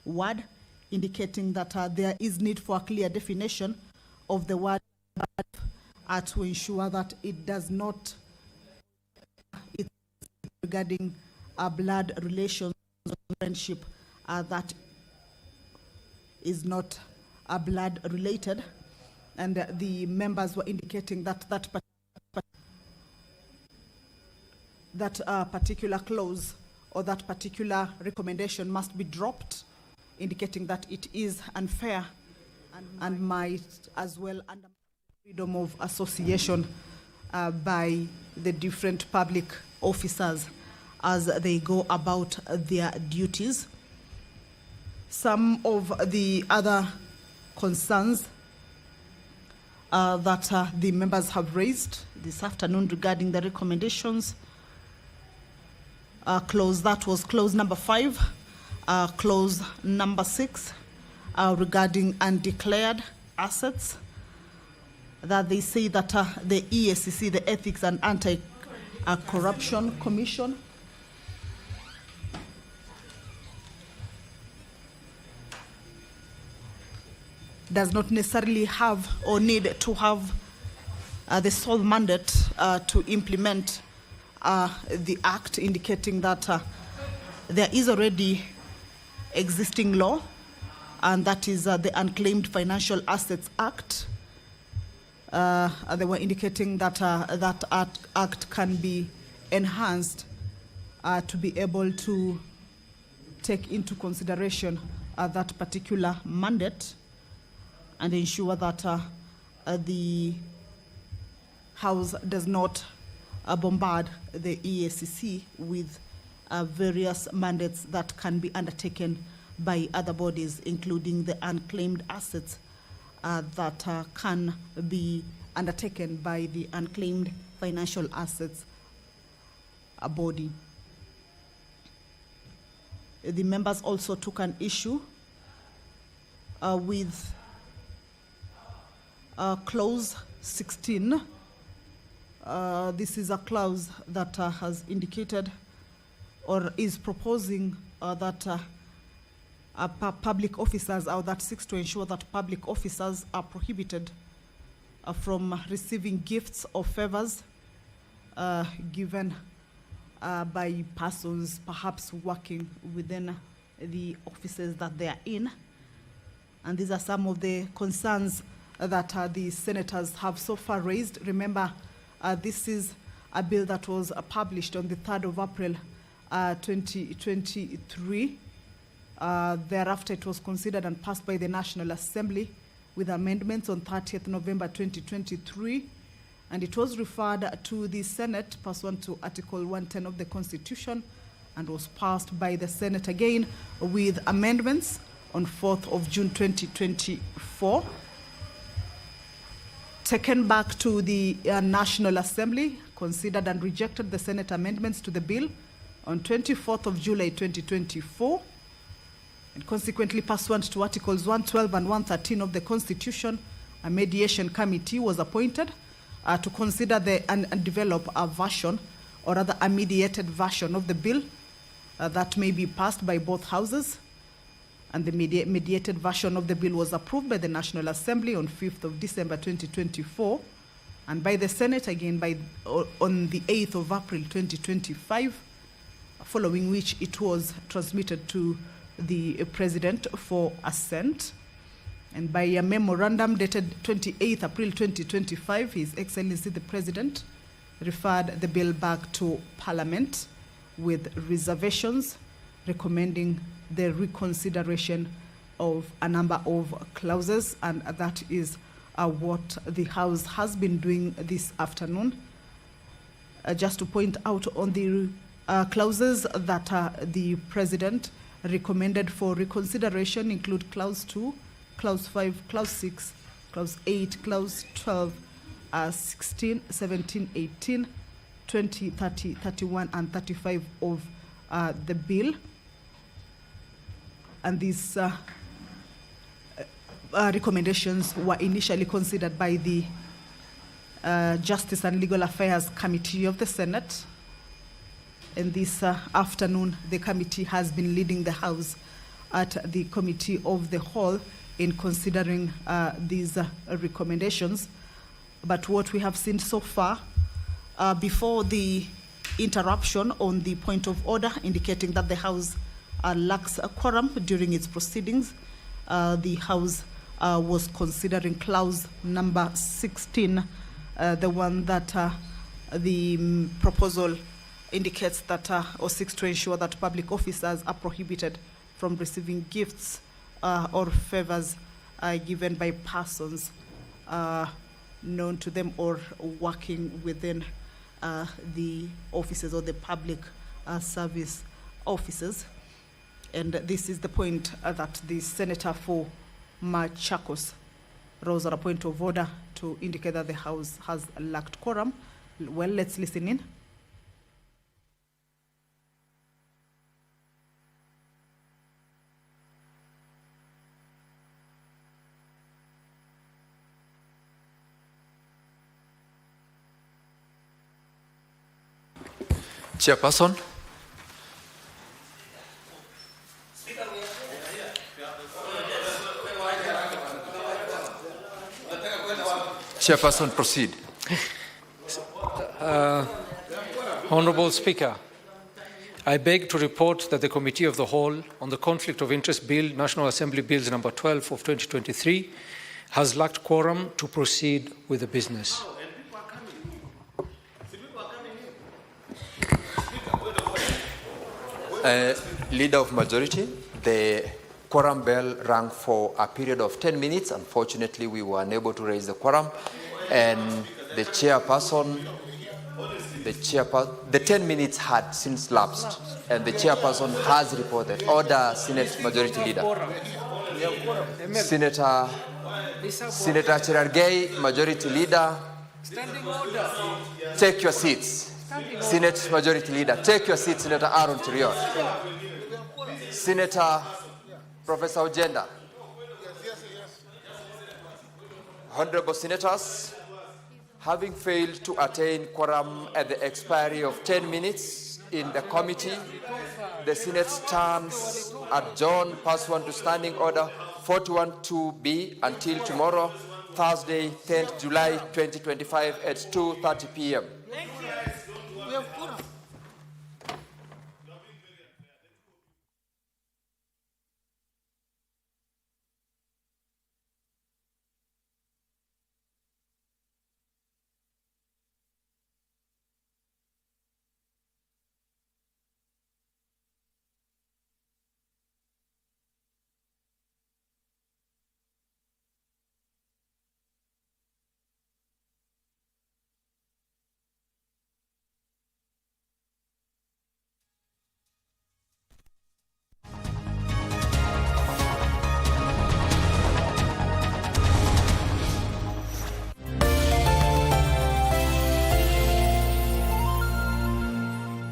word, indicating that there is need for a clear definition of the word to ensure that it does not, it's regarding blood relations, friendship, that is not blood related. And the members were indicating that that particular clause or that particular recommendation must be dropped, indicating that it is unfair and might as well undermine freedom of association by the different public officers as they go about their duties. Some of the other concerns that the members have raised this afternoon regarding the recommendations, clause that was clause number 5, clause number 6 regarding undeclared assets, that they say that the EACC, the Ethics and Anti-Corruption Commission, does not necessarily have or need to have the sole mandate to implement the act, indicating that there is already existing law, and that is the Unclaimed Financial Assets Act. They were indicating that that act can be enhanced to be able to take into consideration that particular mandate and ensure that the House does not bombard the EACC with various mandates that can be undertaken by other bodies, including the unclaimed assets that can be undertaken by the Unclaimed Financial Assets body. The members also took an issue with clause 16. This is a clause that has indicated or is proposing that public officers, or that seeks to ensure that public officers are prohibited from receiving gifts or favors given by persons perhaps working within the offices that they are in. And these are some of the concerns that the senators have so far raised. Remember, this is a bill that was published on the 3rd of April 2023. Thereafter, it was considered and passed by the National Assembly with amendments on 30th November 2023. And it was referred to the Senate pursuant to Article 110 of the Constitution and was passed by the Senate again with amendments on 4th of June 2024. Taken back to the National Assembly, considered and rejected the Senate amendments to the bill on 24th of July 2024. And consequently, pursuant to Articles 112 and 113 of the Constitution, a mediation committee was appointed to consider and develop a version, or rather a mediated version of the bill that may be passed by both houses. And the mediated version of the bill was approved by the National Assembly on 5th of December 2024, and by the Senate again on the 8th of April 2025, following which it was transmitted to the President for assent. And by a memorandum dated 28th April 2025, His Excellency the President referred the bill back to Parliament with reservations, recommending the reconsideration of a number of clauses, and that is what the House has been doing this afternoon. Just to point out on the clauses that the President recommended for reconsideration include Clause 2, Clause 5, Clause 6, Clause 8, Clause 12, 16, 17, 18, 20, 30, 31, and 35 of the bill. And these recommendations were initially considered by the Justice and Legal Affairs Committee of the Senate. And this afternoon, the committee has been leading the House at the Committee of the Whole in considering these recommendations. But what we have seen so far, before the interruption on the point of order indicating that the House lacks a quorum during its proceedings, the House was considering clause number 16, the one that the proposal indicates that or seeks to ensure that public officers are prohibited from receiving gifts or favors given by persons known to them or working within the offices or the public service offices. And this is the point that the Senator for Machakos rose at a point of order to indicate that the House has lacked quorum. Well, let's listen in. Chairperson. Chairperson, proceed. Honorable Speaker, I beg to report that the Committee of the Whole on the Conflict of Interest Bill, National Assembly Bills number 12 of 2023, has lacked quorum to proceed with the business. Leader of Majority, the quorum bell rang for a period of 10 minutes. Unfortunately, we were unable to raise the quorum, and the chairperson, the 10 minutes had since lapsed, and the chairperson has reported. Order, Senate Majority Leader. Senator Cherargei, Majority Leader, take your seats. Senate Majority Leader, take your seat. Senator Aaron Cheriot. Senator Professor Ojenda. Honorable Senators, having failed to attain quorum at the expiry of 10 minutes in the committee, the Senate stands adjourned pursuant to Standing Order 412B until tomorrow, Thursday, 10th July 2025 at 2:30 p.m.